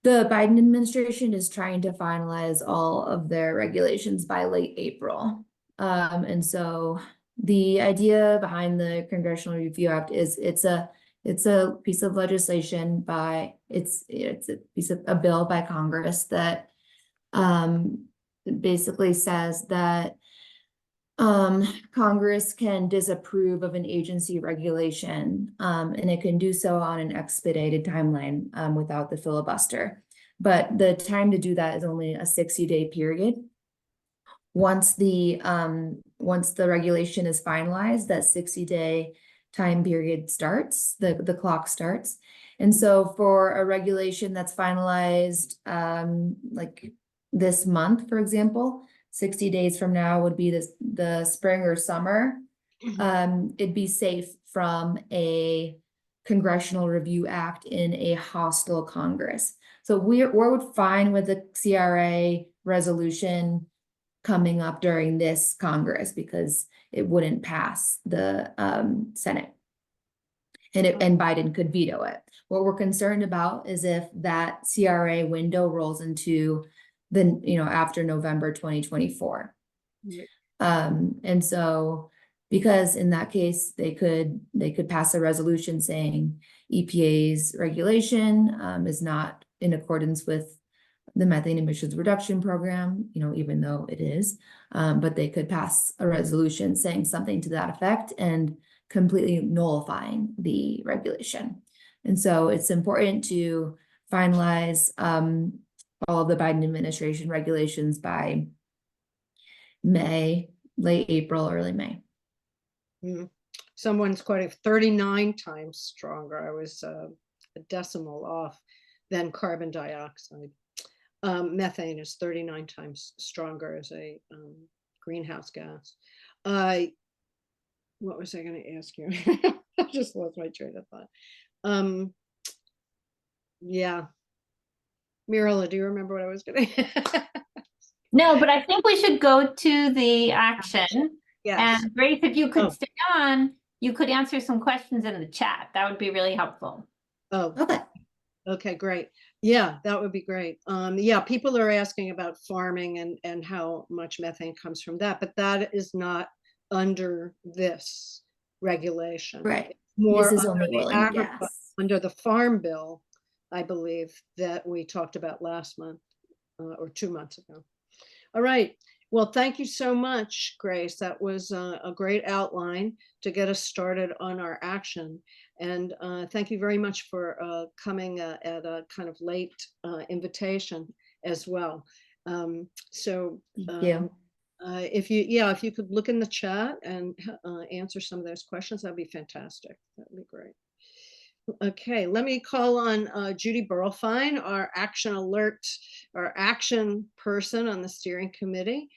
the Biden administration is trying to finalize all of their regulations by late April. And so the idea behind the Congressional Review Act is it's a piece of legislation by it's a bill by Congress that basically says that Congress can disapprove of an agency regulation, and it can do so on an expedited timeline without the filibuster. But the time to do that is only a 60-day period. Once the regulation is finalized, that 60-day time period starts, the clock starts. And so for a regulation that's finalized like this month, for example, 60 days from now would be the spring or summer. It'd be safe from a Congressional Review Act in a hostile Congress. So we're fine with the CRA resolution coming up during this Congress because it wouldn't pass the Senate, and Biden could veto it. What we're concerned about is if that CRA window rolls into the, you know, after November 2024. And so because in that case they could pass a resolution saying EPA's regulation is not in accordance with the methane emissions reduction program, you know, even though it is, but they could pass a resolution saying something to that effect and completely nullifying the regulation. And so it's important to finalize all of the Biden administration regulations by May, late April, early May. Someone's quoting 39 times stronger. I was a decimal off than carbon dioxide. Methane is 39 times stronger as a greenhouse gas. What was I going to ask you? I just lost my train of thought. Yeah. Mirella, do you remember what I was going to No, but I think we should go to the action. Yes. And Grace, if you could stay on, you could answer some questions in the chat. That would be really helpful. Oh, Okay. Okay, great. Yeah, that would be great. Yeah, people are asking about farming and how much methane comes from that, but that is not under this regulation. Right. More This is under only the oil and gas. under the farm bill, I believe, that we talked about last month or 2 months ago. All right. Well, thank you so much, Grace. That was a great outline to get us started on our action. And thank you very much for coming at a kind of late invitation as well. Thank you. if you could look in the chat and answer some of those questions, that'd be fantastic. That'd be great. Okay, let me call on Judy Burlfine, our action person on the steering committee.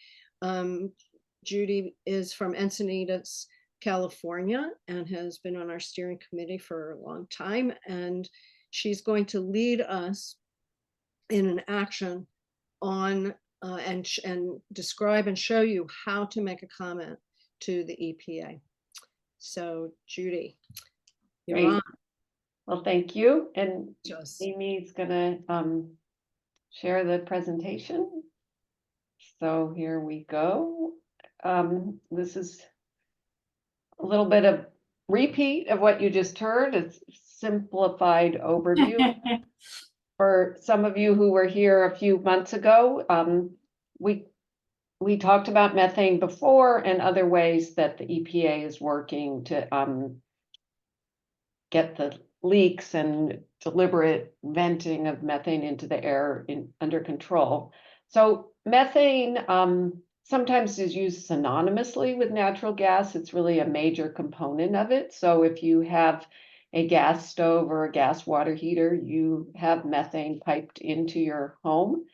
Judy is from Encinitas, California, and has been on our steering committee for a long time. And she's going to lead us in an action on and describe and show you how to make a comment to the EPA. So Judy, you're Great. on. Well, thank you. And Just Amy's gonna share the presentation. So here we go. This is a little bit of repeat of what you just heard. It's simplified overview. For some of you who were here a few months ago, we talked about methane before and other ways that the EPA is working to get the leaks and deliberate venting of methane into the air under control. So methane sometimes is used synonymously with natural gas. It's really a major component of it. So if you have a gas stove or a gas water heater, you have methane piped into your home.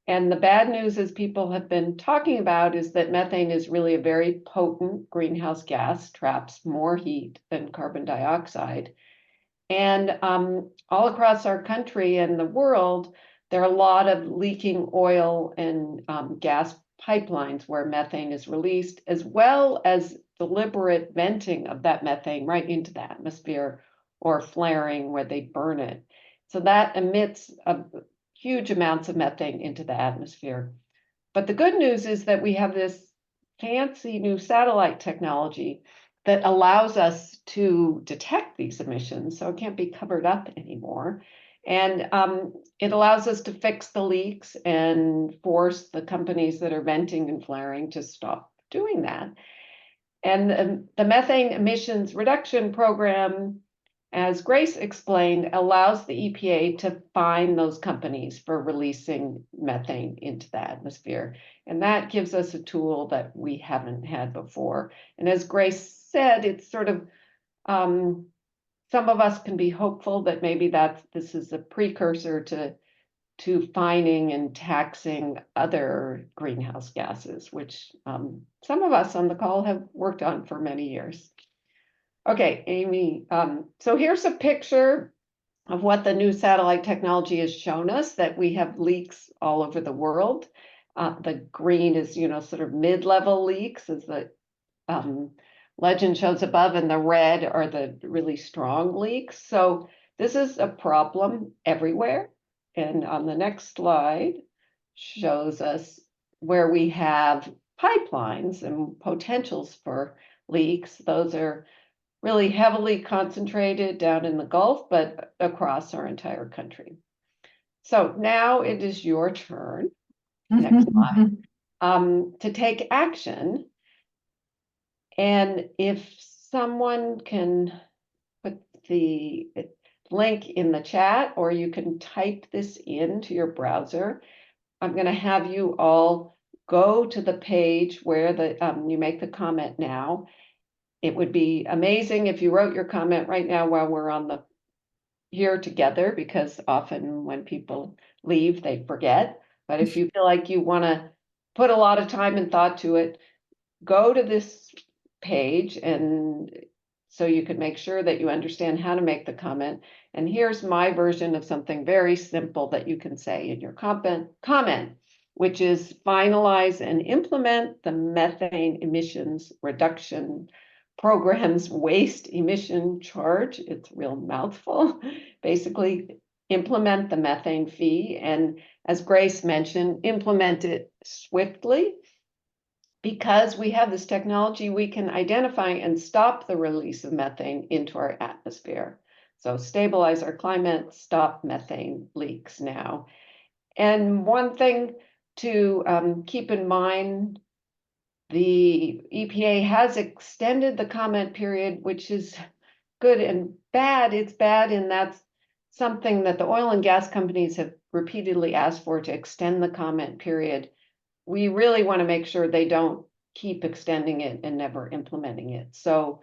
And the bad news, as people have been talking about, is that methane is really a very potent greenhouse gas, traps more heat than carbon dioxide. And all across our country and the world, there are a lot of leaking oil and gas pipelines where methane is released, as well as deliberate venting of that methane right into the atmosphere or flaring where they burn it. So that emits huge amounts of methane into the atmosphere. But the good news is that we have this fancy new satellite technology that allows us to detect these emissions, so it can't be covered up anymore. And it allows us to fix the leaks and force the companies that are venting and flaring to stop doing that. And the methane emissions reduction program, as Grace explained, allows the EPA to fine those companies for releasing methane into the atmosphere. And that gives us a tool that we haven't had before. And as Grace said, it's sort of, some of us can be hopeful that maybe this is a precursor to fining and taxing other greenhouse gases, which some of us on the call have worked on for many years. Okay, Amy, so here's a picture of what the new satellite technology has shown us, that we have leaks all over the world. The green is, sort of mid-level leaks, as the legend shows above, and the red are the really strong leaks. So this is a problem everywhere. And on the next slide shows us where we have pipelines and potentials for leaks. Those are really heavily concentrated down in the Gulf, but across our entire country. So now it is your turn, next slide, to take action. And if someone can put the link in the chat, or you can type this into your browser, I'm going to have you all go to the page where you make the comment now. It would be amazing if you wrote your comment right now while we're here together, because often when people leave, they forget. But if you feel like you want to put a lot of time and thought to it, go to this page, and so you can make sure that you understand how to make the comment. And here's my version of something very simple that you can say in your comment, which is finalize and implement the methane emissions reduction program's waste emission charge. It's a real mouthful. Basically, implement the methane fee, and as Grace mentioned, implement it swiftly. Because we have this technology, we can identify and stop the release of methane into our atmosphere. So stabilize our climate, stop methane leaks now. And one thing to keep in mind, the EPA has extended the comment period, which is good and bad. It's bad in that's something that the oil and gas companies have repeatedly asked for, to extend the comment period we really want to make sure they don't keep extending it and never implementing it. So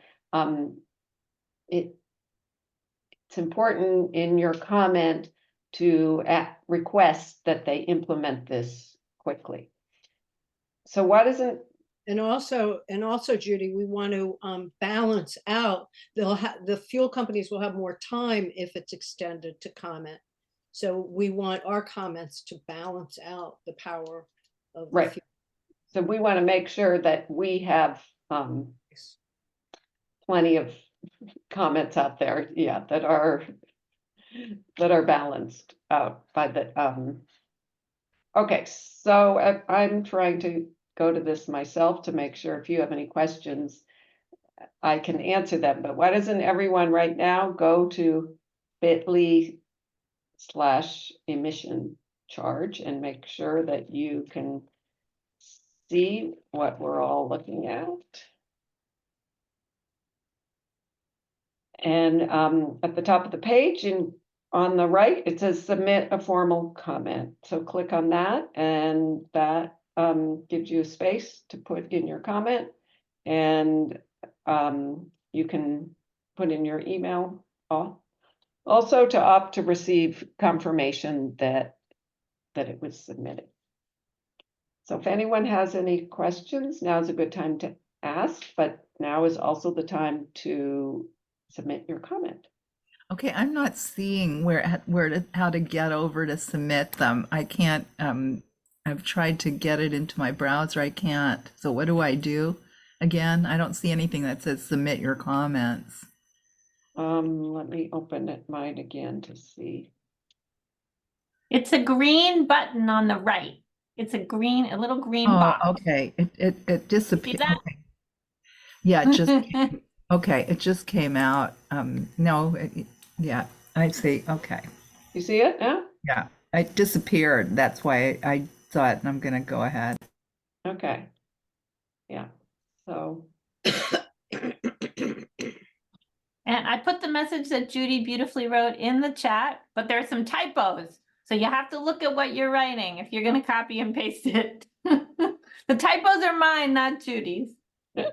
it's important in your comment to request that they implement this quickly. So what isn't? And also, Judy, we want to balance out. The fuel companies will have more time if it's extended to comment. So we want our comments to balance out the power of the Right. fuel. So we want to make sure that we have plenty of comments out there, yeah, that are balanced out by the okay. So I'm trying to go to this myself to make sure if you have any questions, I can answer them. But why doesn't everyone right now go to bit.ly/emission charge and make sure that you can see what we're all looking at? And at the top of the page and on the right, it says submit a formal comment. So click on that, and that gives you a space to put in your comment, and you can put in your email. Also to opt to receive confirmation that it was submitted. So if anyone has any questions, now is a good time to ask, but now is also the time to submit your comment. Okay, I'm not seeing how to get over to submit them. I can't, I've tried to get it into my browser. I can't. So what do I do? Again, I don't see anything that says submit your comments. Let me open mine again to see. It's a green button on the right. It's a little green Oh, box. okay. It disappeared. that? Okay. Yeah, it just okay, it just came out. No, yeah, I see. Okay. You see it now? Yeah, it disappeared. That's why I thought I'm gonna go ahead. Okay. Yeah. So And I put the message that Judy beautifully wrote in the chat, but there are some typos. So you have to look at what you're writing if you're going to copy and paste it. The typos are mine, not Judy's. I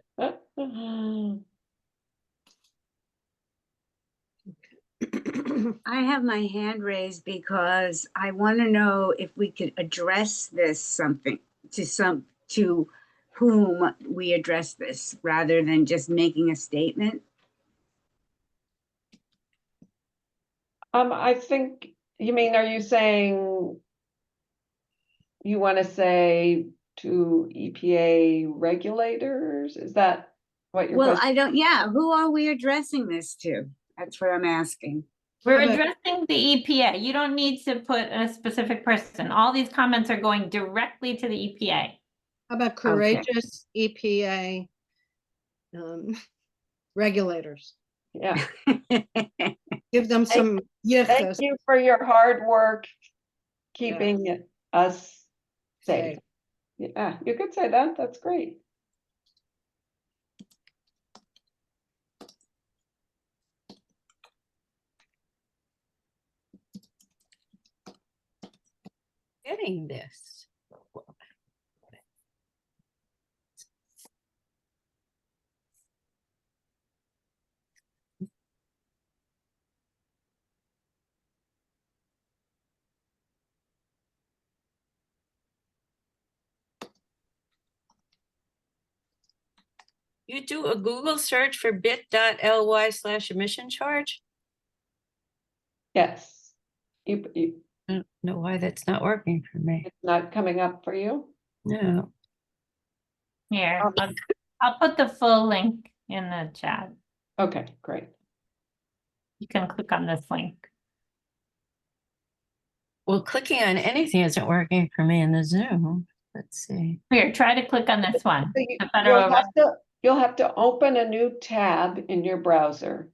have my hand raised because I want to know if we could address this to whom we address this rather than just making a statement. I think you mean, are you saying you want to say to EPA regulators? Is that what you're? Well, I don't. Yeah, who are we addressing this to? That's what I'm asking. We're addressing the EPA. You don't need to put a specific person. All these comments are going directly to the EPA. How about courageous EPA regulators? Yeah. Give them some Thank you for your hard work keeping us safe. Yeah, you could say that. That's great. Getting this. You do a Google search for bit.ly/emission charge? Yes. I don't know why that's not working for me. It's not coming up for you? No. Here, I'll put the full link in the chat. Okay, great. You can click on this link. Well, clicking on anything isn't working for me in the Zoom. Let's see. Here, try to click on this one. So you'll have to open a new tab in your browser.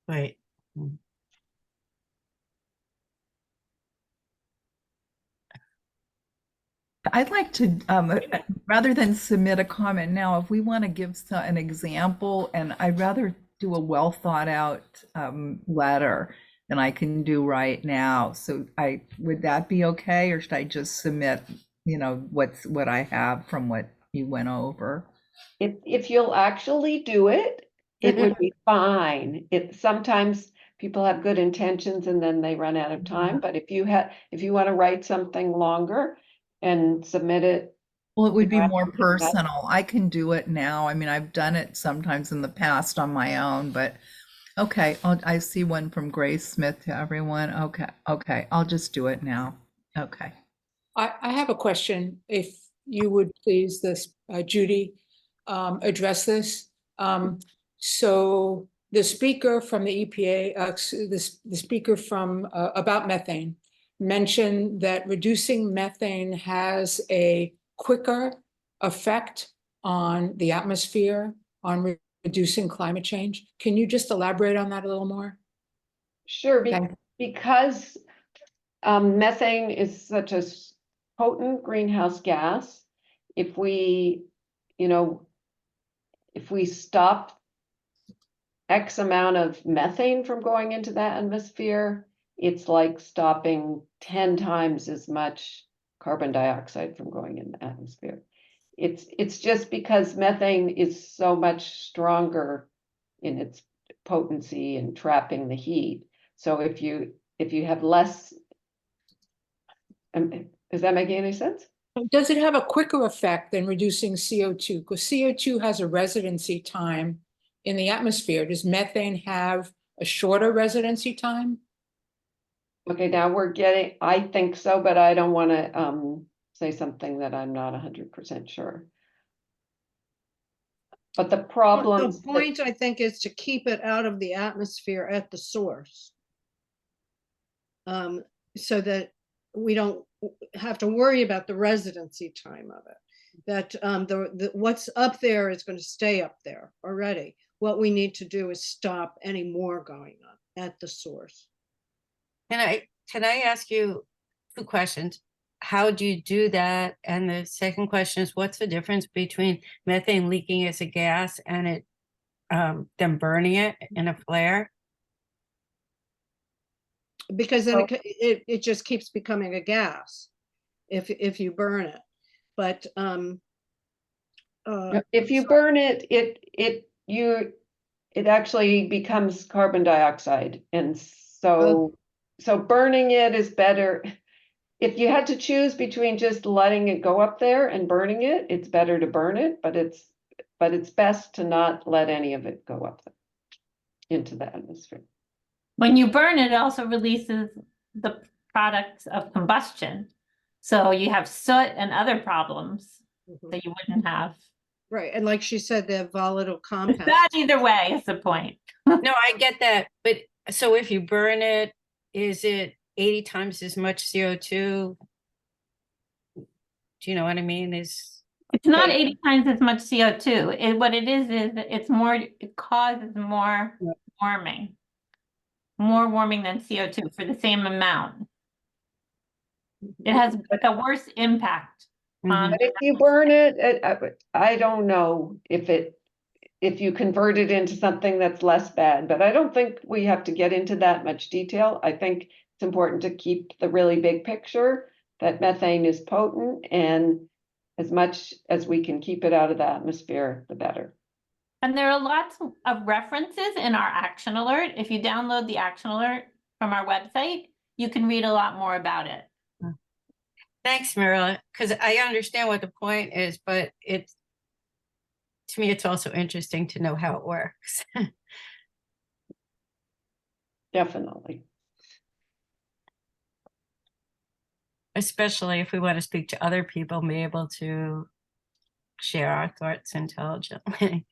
Wait. I'd like to, rather than submit a comment now, if we want to give an example, and I'd rather do a well thought out letter than I can do right now. So would that be okay, or should I just submit, what I have from what you went over? If you'll actually do it, it would be fine. Sometimes people have good intentions and then they run out of time. But if you want to write something longer and submit it. Well, it would be I more think that's- personal. I can do it now. I mean, I've done it sometimes in the past on my own, but okay. I see one from Grace Smith to everyone. Okay. I'll just do it now. Okay. I have a question, if you would please, Judy, address this. So the speaker from the EPA, the speaker from about methane mentioned that reducing methane has a quicker effect on the atmosphere, on reducing climate change. Can you just elaborate on that a little more? Sure, Thank you. because methane is such a potent greenhouse gas. If we stop X amount of methane from going into the atmosphere, it's like stopping 10 times as much carbon dioxide from going in the atmosphere. It's just because methane is so much stronger in its potency and trapping the heat. So if you have less, is that making any sense? Does it have a quicker effect than reducing CO2? Because CO2 has a residency time in the atmosphere. Does methane have a shorter residency time? Okay, now I think so, but I don't want to say something that I'm not 100% sure. But the problem. The point, I think, is to keep it out of the atmosphere at the source. So that we don't have to worry about the residency time of it. That what's up there is going to stay up there already. What we need to do is stop any more going on at the source. Can I ask you 2 questions? How do you do that? And the second question is, what's the difference between methane leaking as a gas and it them burning it in a flare? Because then it just keeps becoming a gas if you burn it. But if you burn it, it actually becomes carbon dioxide, and so burning it is better. If you had to choose between just letting it go up there and burning it, it's better to burn it, but it's best to not let any of it go up there into the atmosphere. When you burn it, it also releases the products of combustion. So you have soot and other problems that you wouldn't have. right, and like she said, the volatile It's compounds. bad either way is the point. No, I get that. But so if you burn it, is it 80 times as much CO2? Do you know what I mean? It's not 80 times as much CO2. What it is it causes more warming. More warming than CO2 for the same amount. It has like a worse impact on. But if you burn it, I don't know if you convert it into something that's less bad, but I don't think we have to get into that much detail. I think it's important to keep the really big picture that methane is potent, and as much as we can keep it out of the atmosphere, the better. And there are lots of references in our action alert. If you download the action alert from our website, you can read a lot more about it. Thanks, Marilla, because I understand what the point is, but to me, it's also interesting to know how it works. Definitely. Especially if we want to speak to other people and be able to share our thoughts intelligently.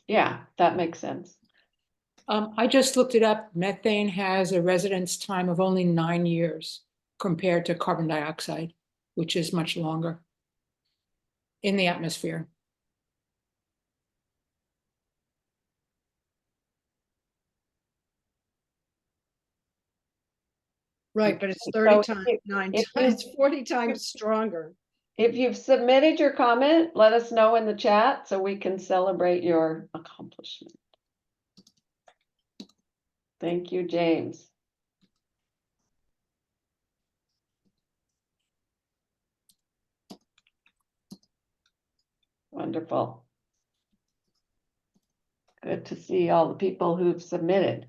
Yeah, that makes sense. I just looked it up. Methane has a residence time of only 9 years compared to carbon dioxide, which is much longer in the atmosphere. Right, but it's So 30 times, 9 if times, 40 times stronger. If you've submitted your comment, let us know in the chat so we can celebrate your accomplishment. Thank you, James. Wonderful. Good to see all the people who've submitted.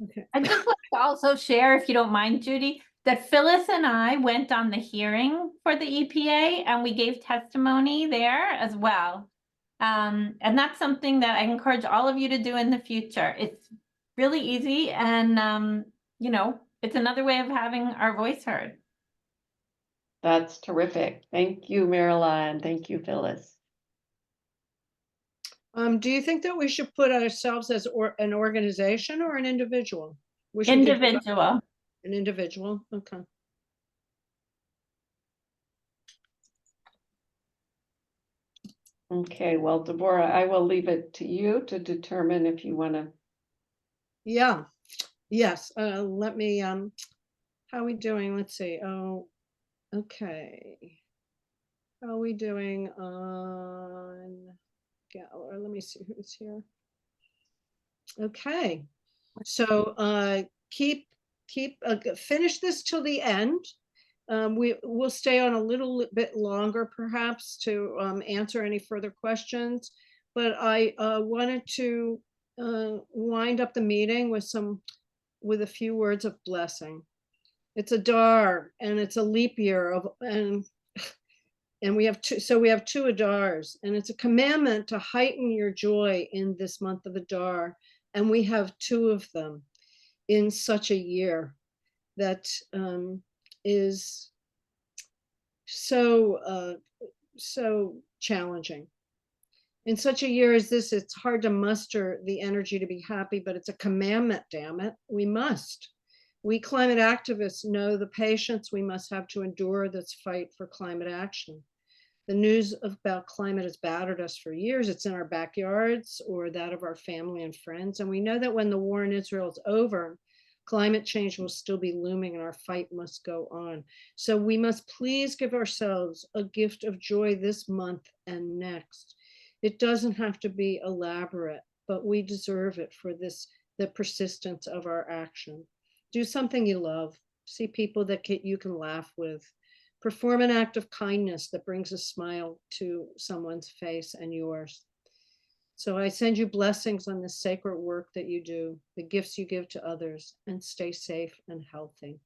Okay. I'd just like to also share, if you don't mind, Judy, that Phyllis and I went on the hearing for the EPA and we gave testimony there as well. And that's something that I encourage all of you to do in the future. It's really easy and, you know, it's another way of having our voice heard. That's terrific. Thank you, Marilla, and thank you, Phyllis. Do you think that we should put ourselves as an organization or an individual? We should give Individual. an individual. Okay. Okay, well, Deborah, I will leave it to you to determine if you want to. Yeah. Yes. Let me. How are we doing? Let's see. Oh, okay. How are we doing on Gallery? Let me see who's here. Okay. So finish this till the end. We'll stay on a little bit longer perhaps to answer any further questions, but I wanted to wind up the meeting with a few words of blessing. It's a Adar and it's a leap year and we have two Adars, and it's a commandment to heighten your joy in this month of Adar, and we have two of them in such a year that is so challenging. In such a year as this, it's hard to muster the energy to be happy, but it's a commandment, damn it. We must. We climate activists know the patience we must have to endure this fight for climate action. The news about climate has battered us for years. It's in our backyards or that of our family and friends. And we know that when the war in Israel is over, climate change will still be looming and our fight must go on. So we must please give ourselves a gift of joy this month and next. It doesn't have to be elaborate, but we deserve it for the persistence of our action. Do something you love. See people that you can laugh with. Perform an act of kindness that brings a smile to someone's face and yours. So I send you blessings on the sacred work that you do, the gifts you give to others, and stay safe and healthy.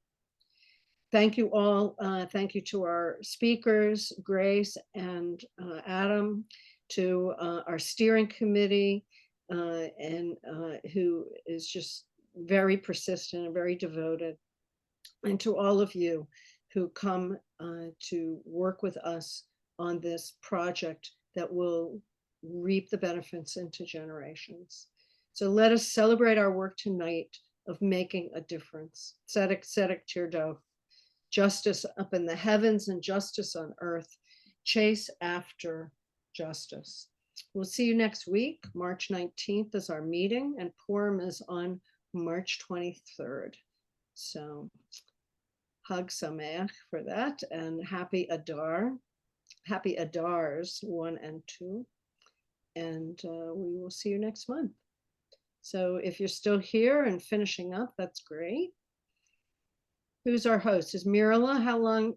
Thank you all. Thank you to our speakers, Grace and Adam, to our steering committee, and who is just very persistent and very devoted, and to all of you who come to work with us on this project that will reap the benefits into generations. So let us celebrate our work tonight of making a difference. Tzedek, tzedek, tirdo. Justice up in the heavens and justice on earth. Chase after justice. We'll see you next week. March 19th is our meeting, and Purim is on March 23rd. So Hag Sameach for that, and happy Adar, happy Adars 1 and 2, and we will see you next month. So if you're still here and finishing up, that's great. Who's our host? Is Mirala? How long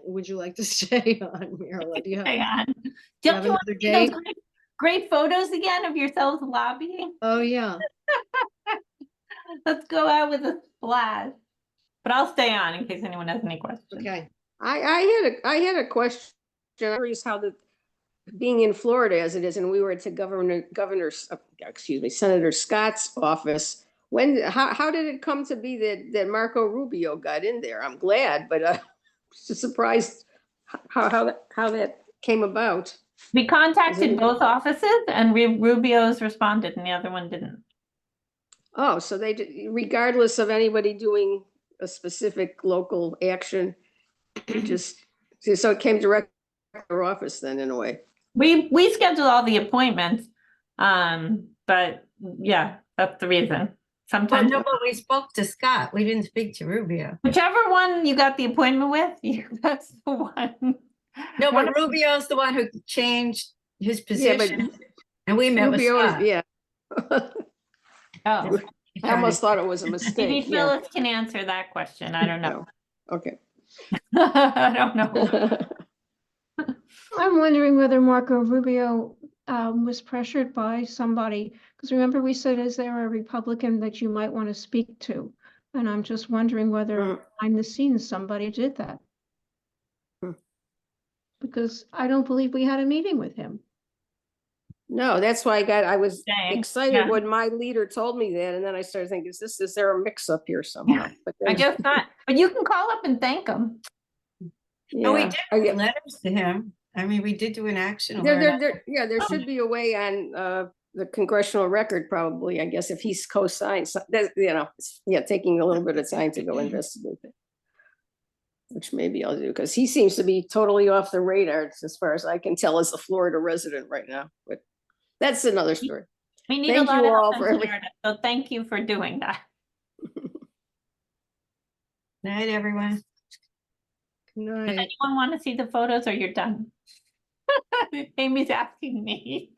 would you like to stay on, Mirala? Do you have, Hang on. you Don't have you want another to see those date? great photos again of yourselves lobbying? Oh, yeah. Let's go out with a splash. But I'll stay on in case anyone has any questions. Okay. I had a question. I'm curious how being in Florida as it is, and we were to Senator Scott's office. How did it come to be that Marco Rubio got in there? I'm glad, but just surprised how that came about. We contacted both offices and Rubio's responded and the other one didn't. Oh, so they did, regardless of anybody doing a specific local action, so it came direct to their office then, in a way. We scheduled all the appointments, but yeah, that's the reason. Well, Sometimes no, but we spoke to Scott. We didn't speak to Rubio. whichever one you got the appointment with, that's the one. No, One but Rubio's the one who changed his Yeah, but position. And we met with Rubio, Scott. yeah, Oh, I almost thought it was a maybe mistake. Yeah. Phyllis can answer that question. I don't know. No. Okay. I don't know. I'm wondering whether Marco Rubio was pressured by somebody, because remember we said, is there a Republican that you might want to speak to? And I'm just wondering whether behind the scenes somebody did that. Because I don't believe we had a meeting with him. No, that's why I was Dang, excited yeah. when my leader told me that, and then I started thinking, is there a mix up here somehow? But I then, guess not, but you can call up and thank them. No, we yeah. did I- write letters to him. I mean, we did do an action. There, alert. there should be a way on the congressional record, probably, I guess, if he's co-signed, so that, taking a little bit of time to go investigate it. Which maybe I'll do, because he seems to be totally off the radar, as far as I can tell, as a Florida resident right now, but that's another story. We need Thank a lot you of all help for in every- Florida, so thank you for doing that. Night, everyone. Good Does night. anyone want to see the photos or you're done? Amy's asking me.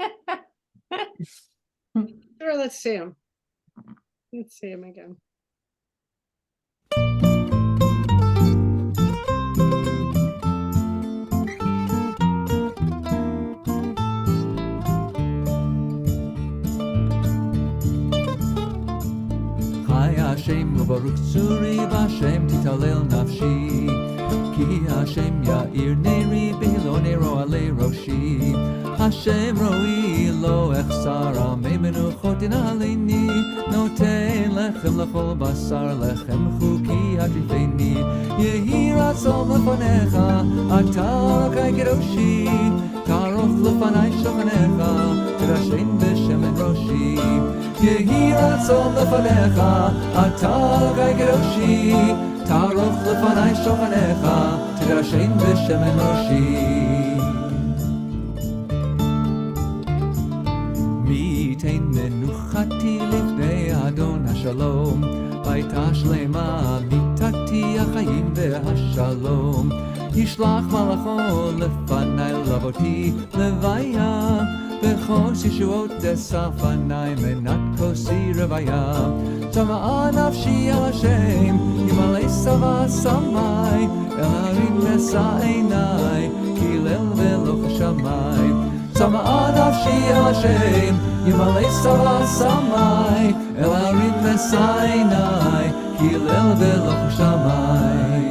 Sure, let's see him. Let's see him again. Chai Hashem u'baruch tzuri b'Hashem titalel nafshi Ki Hashem ya'ir neri b'hilo nero alei roshi Hashem ro'i lo echsar amei menuchot aleini Noten lechem lechol basar lechem chuki hadrifeini Yehi ratzon lefanecha ata kai kedoshi Taroch lefanai shochanecha tirashen b'shem en roshi Yehi ratzon lefanecha ata kai kedoshi Taroch lefanai shochanecha tirashen b'shem en roshi Mitein menuchati lifnei Adon HaShalom Baita shlema mitati achayim ve'hashalom Yishlach malacho lefanai lavoti levaya Bechos yeshuot desafanai menat kosi revaya Tama'a nafshi al Hashem Yimalei sava samai El harim nesa einai Kilel ve'lo chashamai Tama'a nafshi al Hashem Yimalei sava samai El harim nesa einai Kilel ve'lo chashamai